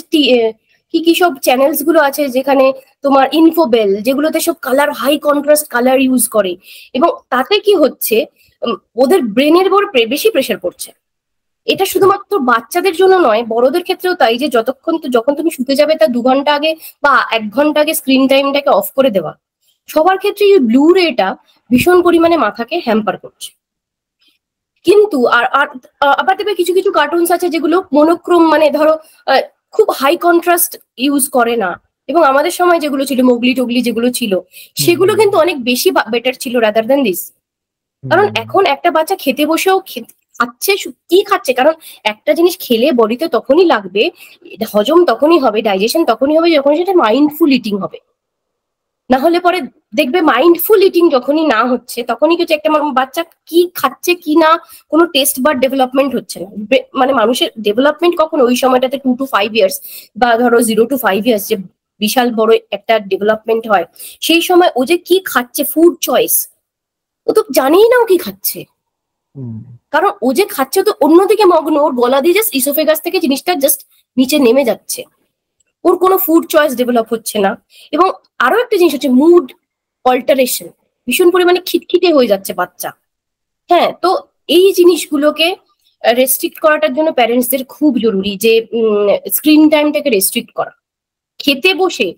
কি কি সব চ্যানেলস গুলো আছে যেখানে তোমার ইনফোবেল, যেগুলোতে সব colour, high contrast colour use করে, এবং তাতে কি হচ্ছে, ওদের ব্রেনের উপর বেশি প্রেশার পড়ছে। এটা শুধুমাত্র বাচ্চাদের জন্য নয়, বড়দের ক্ষেত্রেও তাই, যে যখন তুমি শুতে যাবে তার 2 ঘন্টা আগে বা 1 ঘন্টা আগে স্ক্রিন টাইমটাকে অফ করে দেওয়া। সবার ক্ষেত্রে এই ব্লু রেটা ভীষণ পরিমাণে মাথাকে হ্যাম্পার করছে। কিন্তু আবার দেখবে কিছু কিছু কার্টুনস আছে যেগুলো মনোক্রোম, মানে ধরো খুব হাই কন্ট্রাস্ট ইউজ করে না, এবং আমাদের সময় যেগুলো ছিল, মোগলি টোগলি যেগুলো ছিল, সেগুলো কিন্তু অনেক বেশি বেটার ছিল রাদার দ্যান দিস। কারণ এখন একটা বাচ্চা খেতে বসেও খাচ্ছে, কি খাচ্ছে, কারণ একটা জিনিস খেলে বডিতে তখনই লাগবে, হজম তখনই হবে, ডাইজেশন তখনই হবে যখন সেটা মাইন্ডফুল ইটিং হবে। না হলে পরে দেখবে মাইন্ডফুল ইটিং যখনই না হচ্ছে, তখনই কিছু একটা বাচ্চা কি খাচ্ছে কি না, কোনো টেস্ট বা ডেভেলপমেন্ট হচ্ছে না। মানে মানুষের ডেভেলপমেন্ট কখন, ওই সময়টাতে 2 to 5 years বা ধরো 0 to 5 years যে বিশাল বড় একটা ডেভেলপমেন্ট হয়, সেই সময় ও যে কি খাচ্ছে, ফুড চয়েস, ও তো জানেই না ও কি খাচ্ছে। কারণ ও যে খাচ্ছে তো অন্যদিকে মগ্ন, ওর গলা দিয়ে জাস্ট ইসোফেগাস থেকে জিনিসটা জাস্ট নিচে নেমে যাচ্ছে, ওর কোনো ফুড চয়েস ডেভেলপ হচ্ছে না। এবং আরো একটা জিনিস হচ্ছে মুড অল্টারেশন, ভীষণ পরিমাণে খিটখিটে হয়ে যাচ্ছে বাচ্চা। হ্যাঁ, তো এই জিনিসগুলোকে রেস্ট্রিক্ট করাটার জন্য প্যারেন্টসদের খুব জরুরি যে স্ক্রিন টাইমটাকে রেস্ট্রিক্ট করা। খেতে বসে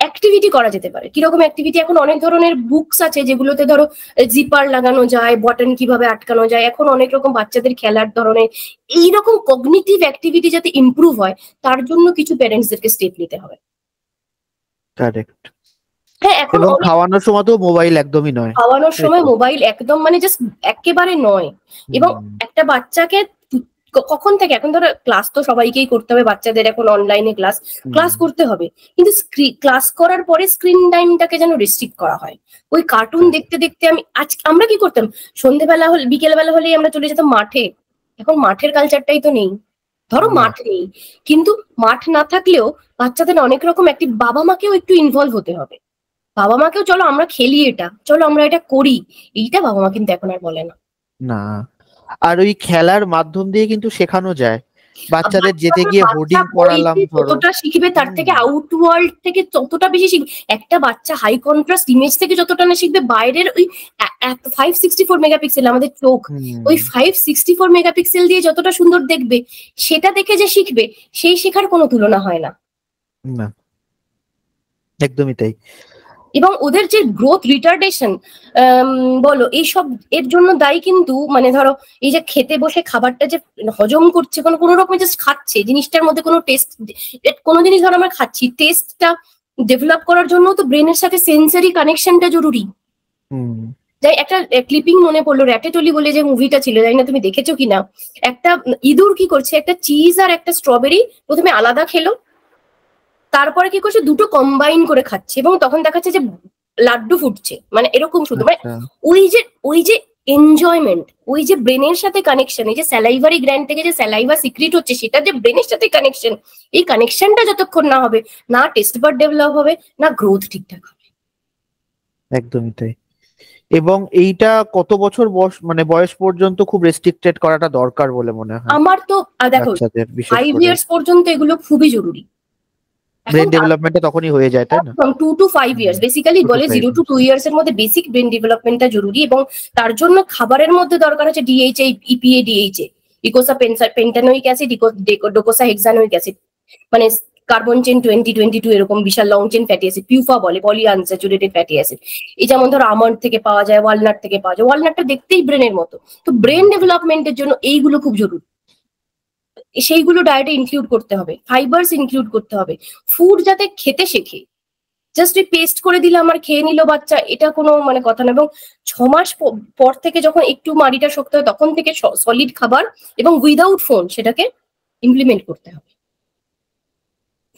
অ্যাক্টিভিটি করা যেতে পারে। কিরকম অ্যাক্টিভিটি, এখন অনেক ধরনের বুকস আছে যেগুলোতে ধরো জিপার লাগানো যায়, বটন কিভাবে আটকানো যায়, এখন অনেক রকম বাচ্চাদের খেলার ধরনের এইরকম কগনিটিভ অ্যাক্টিভিটি যাতে ইমপ্রুভ হয়, তার জন্য কিছু প্যারেন্টসদেরকে স্টেপ নিতে হবে। কারেক্ট। হ্যাঁ, এখন এবং খাওয়ানোর সময় তো মোবাইল একদমই নয়, খাওয়ানোর সময় মোবাইল একদম, মানে জাস্ট একেবারে নয়। এবং একটা বাচ্চাকে কখন থেকে, এখন ধরো ক্লাস তো সবাইকেই করতে হবে, বাচ্চাদের এখন অনলাইনে ক্লাস করতে হবে, কিন্তু ক্লাস করার পরে স্ক্রিন টাইমটাকে যেন রেস্ট্রিক্ট করা হয়। ওই কার্টুন দেখতে দেখতে আমরা কি করতাম, সন্ধ্যেবেলা হলে, বিকেলবেলা হলেই আমরা চলে যেতাম মাঠে। এখন মাঠের কালচারটাই তো নেই, ধরো মাঠ নেই, কিন্তু মাঠ না থাকলেও বাচ্চাদের অনেক রকম বাবা মাকেও একটু ইনভলভ হতে হবে। বাবা মাকেও চলো আমরা খেলি, এটা চলো আমরা এটা করি, এইটা বাবা মা কিন্তু এখন আর বলে না। না, আর ওই খেলার মাধ্যম দিয়ে কিন্তু শেখানো যায় বাচ্চাদের, যেতে গিয়ে হোর্ডিং পড়ালাম ধরো, যতটা শিখবে তার থেকে আউটওয়ার্ল্ড থেকে ততটা বেশি শিখবে। একটা বাচ্চা হাই কন্ট্রাস্ট ইমেজ থেকে যতটা না শিখবে, বাইরের ওই 564 মেগাপিক্সেল আমাদের চোখ, ওই 564 মেগাপিক্সেল দিয়ে যতটা সুন্দর দেখবে, সেটা দেখে যে শিখবে, সেই শেখার কোনো তুলনা হয় না। না, একদমই তাই। এবং ওদের যে গ্রোথ রিটার্ডেশন বলো, এইসব এর জন্য দায়ী কিন্তু, মানে ধরো এই যে খেতে বসে খাবারটা যে হজম করছে, কোনো রকমের জাস্ট খাচ্ছে, জিনিসটার মধ্যে কোনো টেস্ট, কোনো জিনিস ধরো আমরা খাচ্ছি, টেস্টটা ডেভেলপ করার জন্য তো ব্রেনের সাথে সেন্সরি কানেকশনটা জরুরি। যাই একটা ক্লিপিং মনে পড়লো, র্যাটেটলি বলে যে মুভিটা ছিল, জানি না তুমি দেখেছো কিনা, একটা ইঁদুর কি করছে, একটা চিজ আর একটা স্ট্রবেরি প্রথমে আলাদা খেলো, তারপরে কি করছে, দুটো কম্বাইন করে খাচ্ছে, এবং তখন দেখাচ্ছে যে লাড্ডু ফুটছে, মানে এরকম শুধু, মানে ওই যে এনজয়মেন্ট, ওই যে ব্রেনের সাথে কানেকশন, এই যে স্যালাইভারি গ্ল্যান্ড থেকে যে স্যালাইভা সিক্রিট হচ্ছে, সেটা যে ব্রেনের সাথে কানেকশন, এই কানেকশনটা যতক্ষণ না হবে, না টেস্ট বাড ডেভেলপ হবে, না গ্রোথ ঠিকঠাক হবে। একদমই তাই। এবং এইটা কত বছর বয়স পর্যন্ত খুব রেস্ট্রিক্টেড করাটা দরকার বলে মনে হয়? আমার তো দেখো 5 years পর্যন্ত এগুলো খুবই জরুরি। ব্রেন ডেভেলপমেন্টটা তখনই হয়ে যায়, তাই না? 2 to 5 years বেসিক্যালি বলে, 0 to 2 years এর মধ্যে বেসিক ব্রেন ডেভেলপমেন্টটা জরুরি, এবং তার জন্য খাবারের মধ্যে দরকার হচ্ছে DHA, EPA, DHA, eicosapentaenoic acid, docosahexaenoic acid, মানে কার্বন চেন 20-22 এরকম বিশাল long chain fatty acid, PUFA বলে, পলি আনস্যাচুরেটেড ফ্যাটি অ্যাসিড। এই যেমন ধরো আমন্ড থেকে পাওয়া যায়, ওয়ালনাট থেকে পাওয়া যায়, ওয়ালনাটটা দেখতেই ব্রেনের মতো, তো ব্রেন ডেভেলপমেন্টের জন্য এইগুলো খুব জরুরি, সেইগুলো ডায়েটে ইনক্লুড করতে হবে, ফাইবারস ইনক্লুড করতে হবে। ফুড যাতে খেতে শেখে, জাস্ট ওই পেস্ট করে দিলে আমার খেয়ে নিল বাচ্চা, এটা কোনো মানে কথা না। এবং 6 মাস পর থেকে যখন একটু মাড়িটা শক্ত হয়, তখন থেকে সলিড খাবার এবং উইদাউট ফোন সেটাকে ইমপ্লিমেন্ট করতে হবে।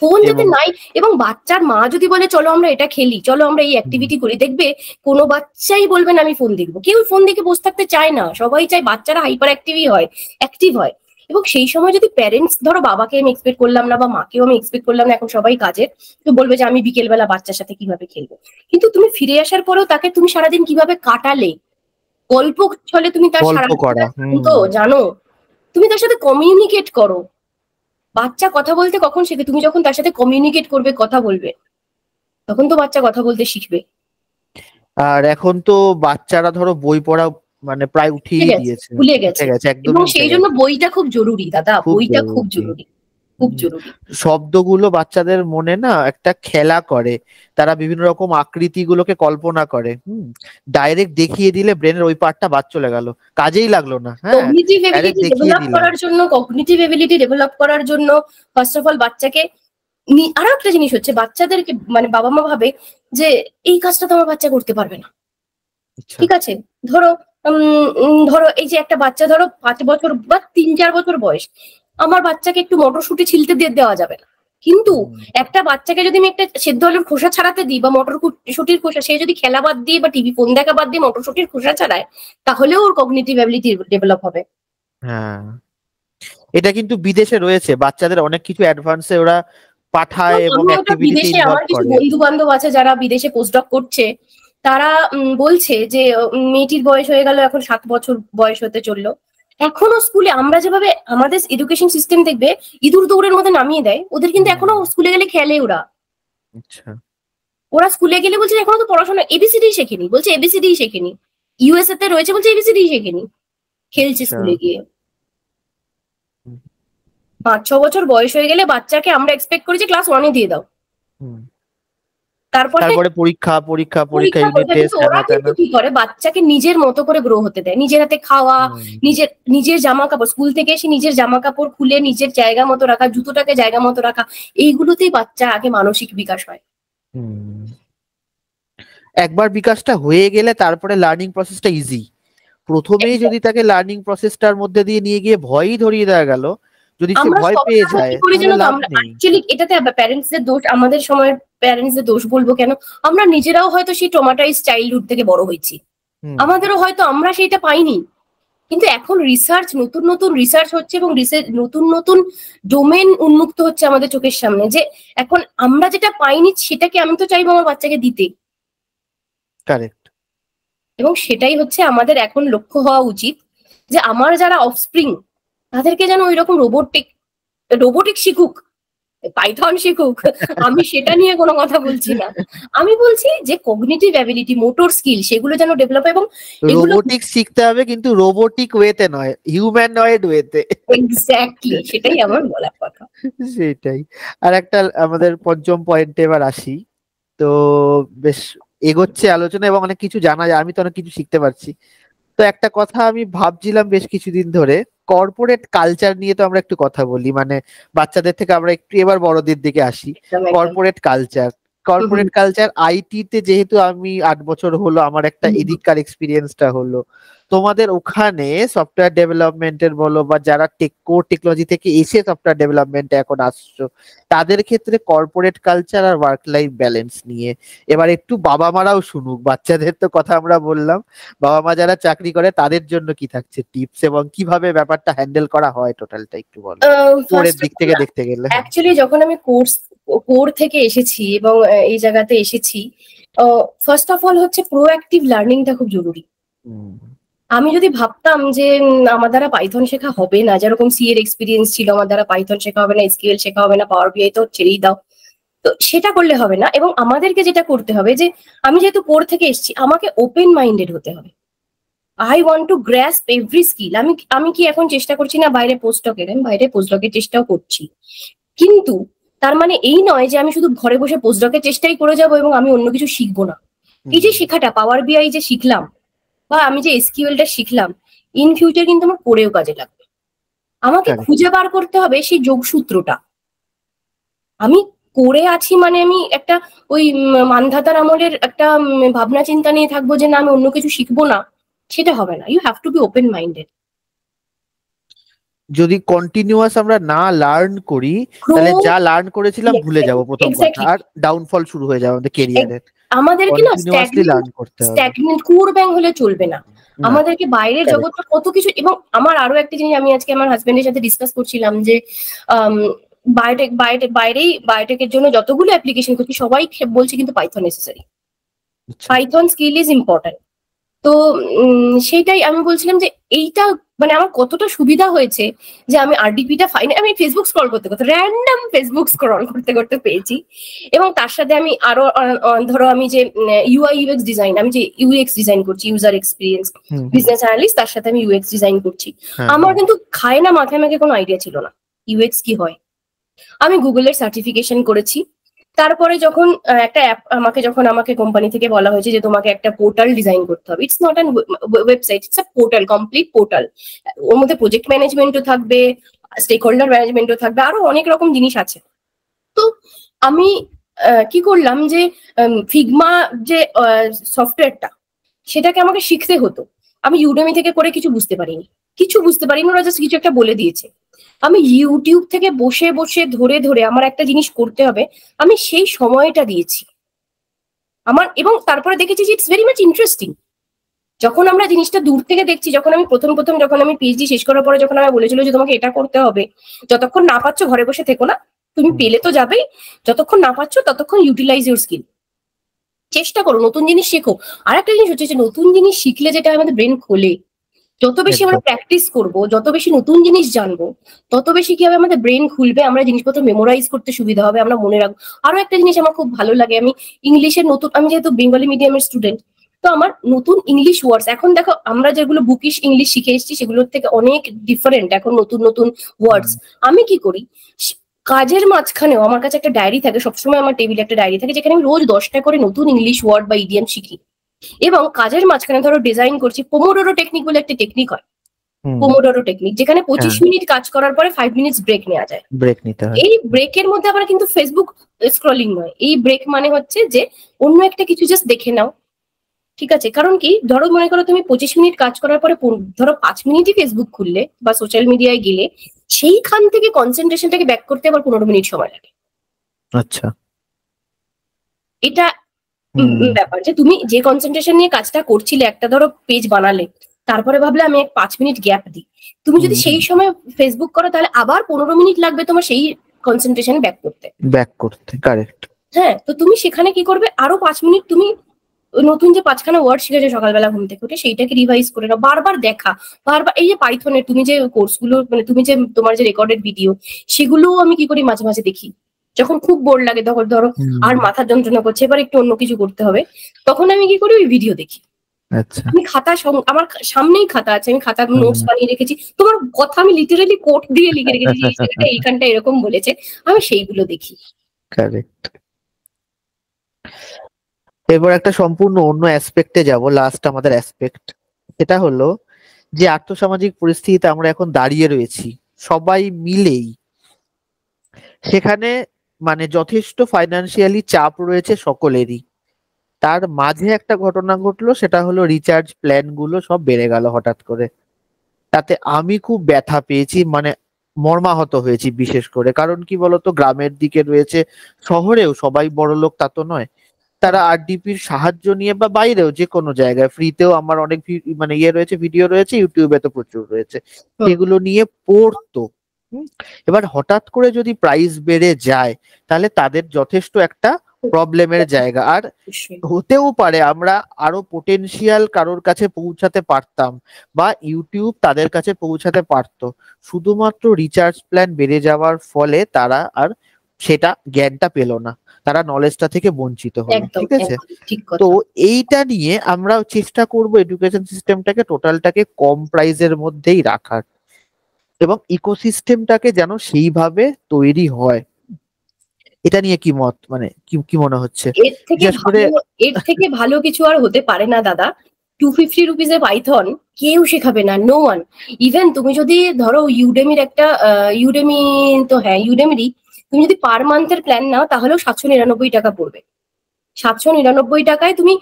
ফোন যাতে নাই। এবং বাচ্চার মা যদি বলে চলো আমরা এটা খেলি, চলো আমরা এই অ্যাক্টিভিটি করি, দেখবে কোনো বাচ্চাই বলবে না আমি ফোন দেখবো। কেউ ফোন দেখে বসে থাকতে চায় না, সবাই চায় বাচ্চারা হাইপার অ্যাক্টিভ হয়। এবং সেই সময় যদি প্যারেন্টস, ধরো বাবাকে আমি এক্সপেক্ট করলাম না বা মাকেও আমি এক্সপেক্ট করলাম না, এখন সবাই কাজের, তো বলবে যে আমি বিকেলবেলা বাচ্চার সাথে কিভাবে খেলবো। কিন্তু তুমি ফিরে আসার পরেও তাকে তুমি সারাদিন কিভাবে কাটালে, গল্প ছলে তুমি তার সারাদিন তো জানো, তুমি তার সাথে কমিউনিকেট করো। বাচ্চা কথা বলতে কখন শেখে? তুমি যখন তার সাথে কমিউনিকেট করবে, কথা বলবে, তখন তো বাচ্চা কথা বলতে শিখবে। আর এখন তো বাচ্চারা ধরো বই পড়া মানে প্রায় উঠিয়ে দিয়েছে, ভুলে গেছে একদম। এবং সেই জন্য বইটা খুব জরুরি দাদা, বইটা খুব জরুরি, খুব জরুরি। শব্দগুলো বাচ্চাদের মনে না একটা খেলা করে, তারা বিভিন্ন রকম আকৃতি গুলোকে কল্পনা করে, ডাইরেক্ট দেখিয়ে দিলে ব্রেনের ওই পার্টটা বাদ চলে গেল, কাজেই লাগলো না। কগনিটিভ এবিলিটি ডেভেলপ করার জন্য ফার্স্ট অফ অল বাচ্চাকে, আরো একটা জিনিস হচ্ছে বাচ্চাদেরকে, মানে বাবা মা ভাবে যে এই কাজটা তো আমার বাচ্চা করতে পারবে না। ঠিক আছে, ধরো ধরো এই যে একটা বাচ্চা ধরো 5 বছর বা 3-4 বছর বয়স, আমার বাচ্চাকে একটু মটরশুঁটি ছিলতে দেওয়া যাবে না। কিন্তু একটা বাচ্চাকে যদি আমি একটা সেদ্ধ আলুর খোসা ছাড়াতে দিই বা মটরশুঁটির খোসা, সে যদি খেলা বাদ দিয়ে বা টিভি ফোন দেখা বাদ দিয়ে মটরশুঁটির খোসা ছাড়ায়, তাহলেও ওর কগনিটিভ অ্যাবিলিটি ডেভেলপ হবে। হ্যাঁ, এটা কিন্তু বিদেশে রয়েছে, বাচ্চাদের অনেক কিছু অ্যাডভান্সে ওরা পাঠায় এবং অ্যাক্টিভিটিতে ইনভলভ করে। আমার কিছু বন্ধু বান্ধব আছে যারা বিদেশে পোস্টডক করছে, তারা বলছে যে মেয়েটির বয়স হয়ে গেল এখন 7 বছর বয়স হতে চললো, এখনো স্কুলে আমরা যেভাবে আমাদের এডুকেশন সিস্টেম দেখবে ইঁদুর দৌড়ের মধ্যে নামিয়ে দেয়, ওদের কিন্তু এখনো স্কুলে গেলে খেলে ওরা। আচ্ছা, ওরা স্কুলে গেলে বলছে এখনো তো পড়াশোনা এবিসিডি শেখেনি, বলছে এবিসিডি শেখেনি। ইউএসএ তে রয়েছে বলছে এবিসিডি শেখেনি, খেলছে স্কুলে গিয়ে। 5-6 বছর বয়স হয়ে গেলে বাচ্চাকে আমরা এক্সপেক্ট করি যে ক্লাস 1-এ দিয়ে দাও, তারপরে পরীক্ষা ইউনিট টেস্ট। ওরা কিন্তু কি করে, বাচ্চাকে নিজের মতো করে গ্রো হতে দেয়, নিজের হাতে খাওয়া, নিজের জামা কাপড়, স্কুল থেকে এসে নিজের জামা কাপড় খুলে নিজের জায়গা মতো রাখা, জুতোটাকে জায়গা মতো রাখা, এইগুলোতেই বাচ্চা আগে মানসিক বিকাশ হয়। একবার বিকাশটা হয়ে গেলে তারপরে লার্নিং প্রসেসটা ইজি। প্রথমেই যদি তাকে লার্নিং প্রসেসটার মধ্যে দিয়ে নিয়ে গিয়ে ভয়ই ধরিয়ে দেওয়া গেল, যদি সে ভয় পেয়ে যায়, অ্যাকচুয়ালি এটাতে প্যারেন্টসদের দোষ, আমাদের সময়ের প্যারেন্টসদের দোষ বলবো কেন, আমরা নিজেরাও হয়তো সেই ট্রমাটাইজ চাইল্ডহুড থেকে বড় হয়েছি, আমাদেরও হয়তো আমরা সেইটা পাইনি। কিন্তু এখন নতুন নতুন রিসার্চ হচ্ছে এবং নতুন নতুন ডোমেন উন্মুক্ত হচ্ছে আমাদের চোখের সামনে, যে এখন আমরা যেটা পাইনি সেটাকে আমি তো চাইবো আমার বাচ্চাকে দিতে। কারেক্ট। এবং সেটাই হচ্ছে আমাদের এখন লক্ষ্য হওয়া উচিত, যে আমার যারা অফস্প্রিং তাদেরকে যেন ওই রকম রোবোটিক শিখুক, পাইথন শিখুক, আমি সেটা নিয়ে কোনো কথা বলছি না। আমি বলছি যে কগনিটিভ অ্যাবিলিটি, মোটর স্কিল, সেগুলো যেন ডেভেলপ, এবং রোবোটিক শিখতে হবে কিন্তু রোবোটিক ওয়েতে নয়, হিউম্যানয়েড ওয়েতে। এক্স্যাক্টলি, সেটাই আমার বলার কথা। সেটাই। আর একটা আমাদের পঞ্চম পয়েন্টে এবার আসি। তো বেশ এগোচ্ছে আলোচনা এবং অনেক কিছু জানা যায়, আমি তো অনেক কিছু শিখতে পারছি। তো একটা কথা আমি ভাবছিলাম বেশ কিছুদিন ধরে, কর্পোরেট কালচার নিয়ে তো আমরা একটু কথা বলি, মানে বাচ্চাদের থেকে আমরা একটু এবার বড়দের দিকে আসি। কর্পোরেট কালচার আইটি তে যেহেতু আমি 8 বছর হলো, আমার একটা এদিককার এক্সপিরিয়েন্সটা হলো। তোমাদের ওখানে সফটওয়্যার ডেভেলপমেন্টের বলো বা যারা কোর টেকনোলজি থেকে এসে সফটওয়্যার ডেভেলপমেন্টে এখন আসছো, তাদের ক্ষেত্রে কর্পোরেট কালচার আর ওয়ার্ক লাইফ ব্যালেন্স নিয়ে এবার একটু বাবা মারাও শুনুক। বাচ্চাদের তো কথা আমরা বললাম, বাবা মা যারা চাকরি করে তাদের জন্য কি থাকছে টিপস এবং কিভাবে ব্যাপারটা হ্যান্ডেল করা হয়, টোটালটা একটু বলো কোরের দিক থেকে দেখতে গেলে। অ্যাকচুয়ালি যখন আমি কোর থেকে এসেছি এবং এই জায়গাতে এসেছি, ফার্স্ট অফ অল হচ্ছে প্রোঅ্যাক্টিভ লার্নিংটা খুব জরুরি। আমি যদি ভাবতাম যে আমার দ্বারা পাইথন শেখা হবে না, যেরকম সি এর এক্সপিরিয়েন্স ছিল, আমার দ্বারা পাইথন শেখা হবে না, এসকিউএল শেখা হবে না, পাওয়ার বিআই তো ছেড়েই দাও, তো সেটা করলে হবে না। এবং আমাদেরকে যেটা করতে হবে, যে আমি যেহেতু কোর থেকে এসেছি, আমাকে ওপেন মাইন্ডেড হতে হবে। I want to grasp every skill. আমি কি এখন চেষ্টা করছি না বাইরে পোস্টডকের, আমি বাইরে পোস্টডকের চেষ্টাও করছি, কিন্তু তার মানে এই নয় যে আমি শুধু ঘরে বসে পোস্টডকের চেষ্টাই করে যাব এবং আমি অন্য কিছু শিখবো না। এই যে শেখাটা, পাওয়ার বিআই যে শিখলাম বা আমি যে এসকিউএলটা শিখলাম, ইন ফিউচার কিন্তু আমার পড়েও কাজে লাগবে। আমাকে খুঁজে বার করতে হবে সেই যোগসূত্রটা। আমি করে আছি মানে আমি একটা ওই মানধাতার আমলের একটা ভাবনা চিন্তা নিয়ে থাকবো যে না আমি অন্য কিছু শিখবো না, সেটা হবে না। You have to be open minded. যদি কন্টিনিউয়াস আমরা না লার্ন করি, তাহলে যা লার্ন করেছিলাম ভুলে যাব প্রথম কথা, আর ডাউনফল শুরু হয়ে যাবে আমাদের কেরিয়ারের। আমাদেরকে না কন্টিনিউয়াসলি লার্ন করতে হবে। স্ট্যাগনেন্ট কুড়ব্যাং হলে চলবে না, আমাদেরকে বাইরের জগৎটা কত কিছু। এবং আমার আরো একটা জিনিস, আমি আজকে আমার হাজবেন্ডের সাথে ডিসকাস করছিলাম যে বায়োটেকের জন্য যতগুলো অ্যাপ্লিকেশন করছি সবাই বলছে কিন্তু Python necessary, Python skill is important. তো সেইটাই আমি বলছিলাম যে এইটা মানে আমার কতটা সুবিধা হয়েছে যে আমি আরডিপিটা আমি ফেসবুক স্ক্রল করতে করতে র্যান্ডম ফেসবুক স্ক্রল করতে করতে পেয়েছি। এবং তার সাথে আমি আরো ধরো আমি যে ইউআই ইউএক্স ডিজাইন, আমি যে ইউএক্স ডিজাইন করছি, ইউজার এক্সপিরিয়েন্স বিজনেস অ্যানালিস্ট, তার সাথে আমি ইউএক্স ডিজাইন করছি। আমার কিন্তু খায় না মাথায় আমাকে কোনো আইডিয়া ছিল না ইউএক্স কি হয়। আমি গুগলের সার্টিফিকেশন করেছি। তারপরে যখন একটা অ্যাপ আমাকে কোম্পানি থেকে বলা হয়েছে যে তোমাকে একটা পোর্টাল ডিজাইন করতে হবে, it's not an website, it's a portal, complete portal. ওর মধ্যে প্রজেক্ট ম্যানেজমেন্টও থাকবে, স্টেক হোল্ডার ম্যানেজমেন্টও থাকবে, আরো অনেক রকম জিনিস আছে। তো আমি কি করলাম যে ফিগমা যে সফটওয়্যারটা, সেটাকে আমাকে শিখতে হতো। আমি ইউডেমি থেকে করে কিছু বুঝতে পারিনি, ওরা জাস্ট কিছু একটা বলে দিয়েছে। আমি ইউটিউব থেকে বসে বসে ধরে ধরে আমার একটা জিনিস করতে হবে, আমি সেই সময়টা দিয়েছি আমার। এবং তারপরে দেখেছি যে ইটস ভেরি মাচ ইন্টারেস্টিং। যখন আমরা জিনিসটা দূর থেকে দেখছি, যখন আমি প্রথম যখন আমি পিএইচডি শেষ করার পরে যখন আমি বলেছিল যে তোমাকে এটা করতে হবে, যতক্ষণ না পাচ্ছ ঘরে বসে থেকো না, তুমি পেলে তো যাবেই, যতক্ষণ না পাচ্ছ ততক্ষণ ইউটিলাইজ ইউর স্কিল, চেষ্টা করো, নতুন জিনিস শেখো। আর একটা জিনিস হচ্ছে যে নতুন জিনিস শিখলে যেটা আমাদের ব্রেন খোলে, যত বেশি আমরা প্র্যাকটিস করব, যত বেশি নতুন জিনিস জানবো, তত বেশি কি হবে, আমাদের ব্রেন খুলবে, আমরা জিনিসপত্র মেমোরাইজ করতে সুবিধা হবে, আমরা মনে রাখবো। আরো একটা জিনিস আমার খুব ভালো লাগে, আমি ইংলিশের নতুন, আমি যেহেতু বেঙ্গলি মিডিয়ামের স্টুডেন্ট, তো আমার নতুন ইংলিশ ওয়ার্ডস, এখন দেখো আমরা যেগুলো বুকিশ ইংলিশ শিখে এসেছি সেগুলোর থেকে অনেক ডিফারেন্ট এখন নতুন নতুন ওয়ার্ডস। আমি কি করি, কাজের মাঝখানেও আমার কাছে একটা ডায়েরি থাকে, সবসময় আমার টেবিলে একটা ডায়েরি থাকে, যেখানে আমি রোজ 10টা করে নতুন ইংলিশ ওয়ার্ড বা ইডিয়াম শিখি। এবং কাজের মাঝখানে ধরো ডিজাইন করছি, পোমোডোরো টেকনিক বলে একটা টেকনিক হয়, পোমোডোরো টেকনিক, যেখানে 25 মিনিট কাজ করার পরে 5 মিনিটস ব্রেক নেওয়া যায়। এই ব্রেকের মধ্যে আবার কিন্তু ফেসবুক স্ক্রলিং নয়, এই ব্রেক মানে হচ্ছে যে অন্য একটা কিছু জাস্ট দেখে নাও, ঠিক আছে? কারণ কি, ধরো মনে করো তুমি 25 মিনিট কাজ করার পরে ধরো 5 মিনিটই ফেসবুক খুললে বা সোশ্যাল মিডিয়ায় গেলে, সেইখান থেকে কনসেন্ট্রেশনটাকে ব্যাক করতে আবার 15 মিনিট সময় লাগে। আচ্ছা, এটা ব্যাপার যে তুমি যে কনসেন্ট্রেশন নিয়ে কাজটা করছিলে, একটা ধরো পেজ বানালে, তারপরে ভাবলে আমি 5 মিনিট গ্যাপ দিই, তুমি যদি সেই সময় ফেসবুক করো তাহলে আবার 15 মিনিট লাগবে তোমার সেই কনসেন্ট্রেশন ব্যাক করতে। কারেক্ট। হ্যাঁ, তো তুমি সেখানে কি করবে, আরো 5 মিনিট তুমি নতুন যে 5খানা ওয়ার্ড শিখেছো সকালবেলা ঘুম থেকে উঠে, সেইটাকে রিভাইজ করে নাও, বারবার দেখা, বারবার। এই যে পাইথনের তুমি যে কোর্সগুলো, মানে তুমি যে তোমার যে রেকর্ডেড ভিডিও, সেগুলো আমি কি করি, মাঝে মাঝে দেখি, যখন খুব বোর লাগে, তখন ধরো আর মাথার যন্ত্রণা করছে, এবার একটু অন্য কিছু করতে হবে, তখন আমি কি করি, ওই ভিডিও দেখি। আচ্ছা, আমি খাতা, আমার সামনেই খাতা আছে, আমি খাতার নোটস বানিয়ে রেখেছি, তোমার কথা আমি লিটারালি কোট দিয়ে লিখে রেখেছি, এইখানটা এরকম বলেছে, আমি সেইগুলো দেখি। কারেক্ট। এবার একটা সম্পূর্ণ অন্য অ্যাসপেক্টে যাব, লাস্ট আমাদের অ্যাসপেক্ট, সেটা হলো যে আর্থসামাজিক পরিস্থিতিতে আমরা এখন দাঁড়িয়ে রয়েছি সবাই মিলেই, সেখানে মানে যথেষ্ট ফাইন্যান্সিয়ালি চাপ রয়েছে সকলেরই। তার মাঝে একটা ঘটনা ঘটলো, সেটা হলো রিচার্জ প্ল্যান গুলো সব বেড়ে গেল হঠাৎ করে। তাতে আমি খুব ব্যথা পেয়েছি, মানে মর্মাহত হয়েছি বিশেষ করে। কারণ কি বলতো, গ্রামের দিকে রয়েছে, শহরেও সবাই বড়লোক তা তো নয়, তারা আরডিপির সাহায্য নিয়ে বা বাইরেও যে কোনো জায়গায় ফ্রিতেও আমার অনেক মানে রয়েছে, ভিডিও রয়েছে, ইউটিউবে তো প্রচুর রয়েছে, সেগুলো নিয়ে পড়তো। এবার হঠাৎ করে যদি প্রাইস বেড়ে যায়, তাহলে তাদের যথেষ্ট একটা প্রবলেমের জায়গা। আর হতেও পারে আমরা আরো পোটেনশিয়াল কারোর কাছে পৌঁছাতে পারতাম, বা ইউটিউব তাদের কাছে পৌঁছাতে পারতো, শুধুমাত্র রিচার্জ প্ল্যান বেড়ে যাওয়ার ফলে তারা আর সেটা জ্ঞানটা পেল না, তারা নলেজটা থেকে বঞ্চিত হলো। ঠিক আছে, তো এইটা নিয়ে আমরা চেষ্টা করব এডুকেশন সিস্টেমটাকে টোটালটাকে কম প্রাইসের মধ্যেই রাখার, এবং ইকোসিস্টেমটাকে যেন সেইভাবে তৈরি হয়। এটা নিয়ে কি মত, মানে কি মনে হচ্ছে? এর থেকে ভালো কিছু আর হতে পারে না দাদা। 250 রুপিজে পাইথন কেউ শেখাবে না, নো ওয়ান। ইভেন তুমি যদি ধরো ইউডেমির একটা ইউডেমি, তো হ্যাঁ ইউডেমিরই, তুমি যদি পার মান্থের প্ল্যান নাও তাহলেও 799 টাকা পড়বে। 799 টাকায় তুমি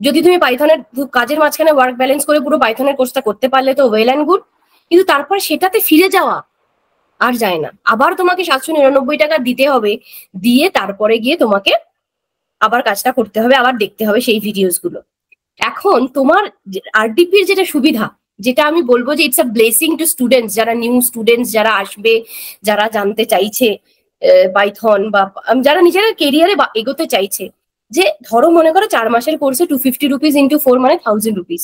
যদি পাইথনের কাজের মাঝখানে ওয়ার্ক ব্যালেন্স করে পুরো পাইথনের কোর্সটা করতে পারলে তো ওয়েল অ্যান্ড গুড, কিন্তু তারপর সেটাতে ফিরে যাওয়া, আর যায় না, আবার তোমাকে 799 টাকা দিতে হবে, দিয়ে তারপরে গিয়ে তোমাকে আবার কাজটা করতে হবে, আবার দেখতে হবে সেই ভিডিওস গুলো। এখন তোমার আরডিপির যেটা সুবিধা, যেটা আমি বলবো যে it's a blessing two students, যারা নিউ স্টুডেন্টস যারা আসবে, যারা জানতে চাইছে পাইথন, বা যারা নিজেরা কেরিয়ারে এগোতে চাইছে, যে ধরো মনে করো 4 মাসের কোর্সে 250 রুপিস ইন্টু 4 মানে 1000 রুপিস,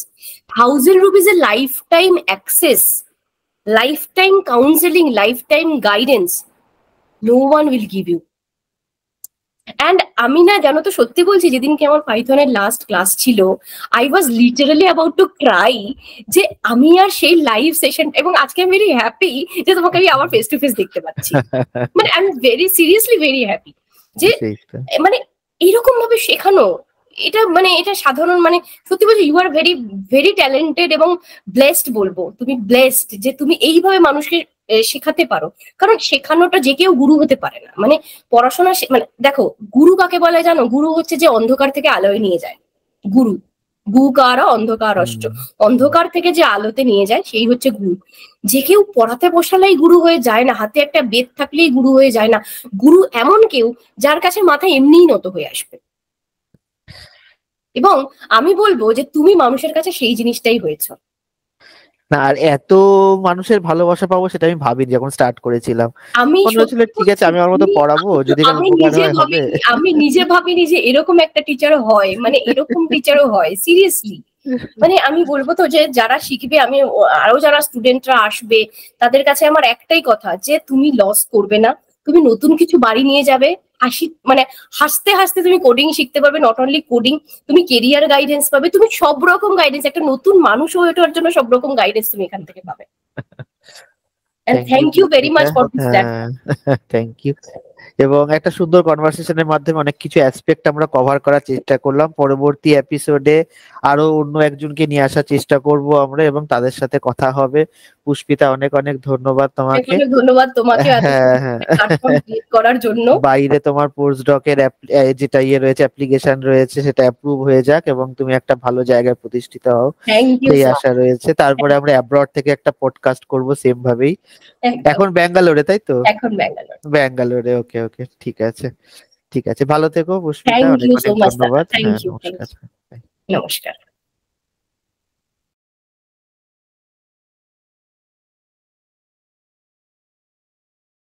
1000 রুপিস এর lifetime access, lifetime counselling, lifetime guidance, no one will give you. And আমি না জানো তো সত্যি বলছি, যেদিনকে আমার পাইথনের লাস্ট ক্লাস ছিল, I was literally about to cry, যে আমি আর সেই লাইভ সেশন, এবং আজকে আমি ভেরি হ্যাপি যে তোমাকে আমি আবার ফেস টু ফেস দেখতে পাচ্ছি। মানে I am very seriously very happy যে মানে এইরকম ভাবে শেখানো, এটা মানে এটা সাধারণ, মানে সত্যি বলছি you are very very talented এবং ব্লেসড, বলবো তুমি ব্লেসড যে তুমি এইভাবে মানুষকে শেখাতে পারো। কারণ শেখানোটা যে কেউ গুরু হতে পারে না, মানে পড়াশোনা মানে দেখো গুরু কাকে বলে জানো? গুরু হচ্ছে যে অন্ধকার থেকে আলোয় নিয়ে যায়, গুরু। গুকার অন্ধকার অষ্ট, অন্ধকার থেকে যে আলোতে নিয়ে যায় সেই হচ্ছে গুরু। যে কেউ পড়াতে বসালেই গুরু হয়ে যায় না, হাতে একটা বেদ থাকলেই গুরু হয়ে যায় না। গুরু এমন কেউ যার কাছে মাথা এমনিই নত হয়ে আসবে। এবং আমি বলবো যে তুমি মানুষের কাছে সেই জিনিসটাই হয়েছ। না, আর এত মানুষের ভালোবাসা পাবো সেটা আমি ভাবিনি যখন স্টার্ট করেছিলাম। আমি মনে হচ্ছিল ঠিক আছে আমি আমার মতো পড়াবো, যদি কারো উপকার হয় হবে। আমি নিজে ভাবিনি যে এরকম একটা টিচারও হয়, মানে এরকম টিচারও হয়, সিরিয়াসলি। মানে আমি বলবো তো যে যারা শিখবে, আমি আরো যারা স্টুডেন্টরা আসবে তাদের কাছে আমার একটাই কথা, যে তুমি লস করবে না, তুমি নতুন কিছু বাড়ি নিয়ে যাবে, মানে হাসতে হাসতে তুমি কোডিং শিখতে পারবে। নট অনলি কোডিং, তুমি কেরিয়ার গাইডেন্স পাবে, তুমি সব রকম গাইডেন্স, একটা নতুন মানুষ হয়ে ওঠার জন্য সব রকম গাইডেন্স তুমি এখান থেকে পাবে। And thank you very much for this platform. Thank you. এবং একটা সুন্দর কনভারসেশনের মাধ্যমে অনেক কিছু অ্যাসপেক্ট আমরা কভার করার চেষ্টা করলাম। পরবর্তী এপিসোডে আরো অন্য একজনকে নিয়ে আসার চেষ্টা করব আমরা, এবং তাদের সাথে কথা হবে। পুষ্পিতা, অনেক অনেক ধন্যবাদ তোমাকে। অনেক ধন্যবাদ তোমাকে করার জন্য। বাইরে তোমার পোস্টডকের যেটা রয়েছে, অ্যাপ্লিকেশন রয়েছে, সেটা অ্যাপ্রুভ হয়ে যাক এবং তুমি একটা ভালো জায়গায় প্রতিষ্ঠিত হও, এই আশা রয়েছে। তারপরে আমরা অ্যাব্রড থেকে একটা পডকাস্ট করব সেম ভাবেই। এখন ব্যাঙ্গালোরে, তাই তো? এখন ব্যাঙ্গালোরে, ওকে ওকে, ঠিক আছে ঠিক আছে, ভালো থেকো পুষ্পিতা, অনেক অনেক ধন্যবাদ। নমস্কার।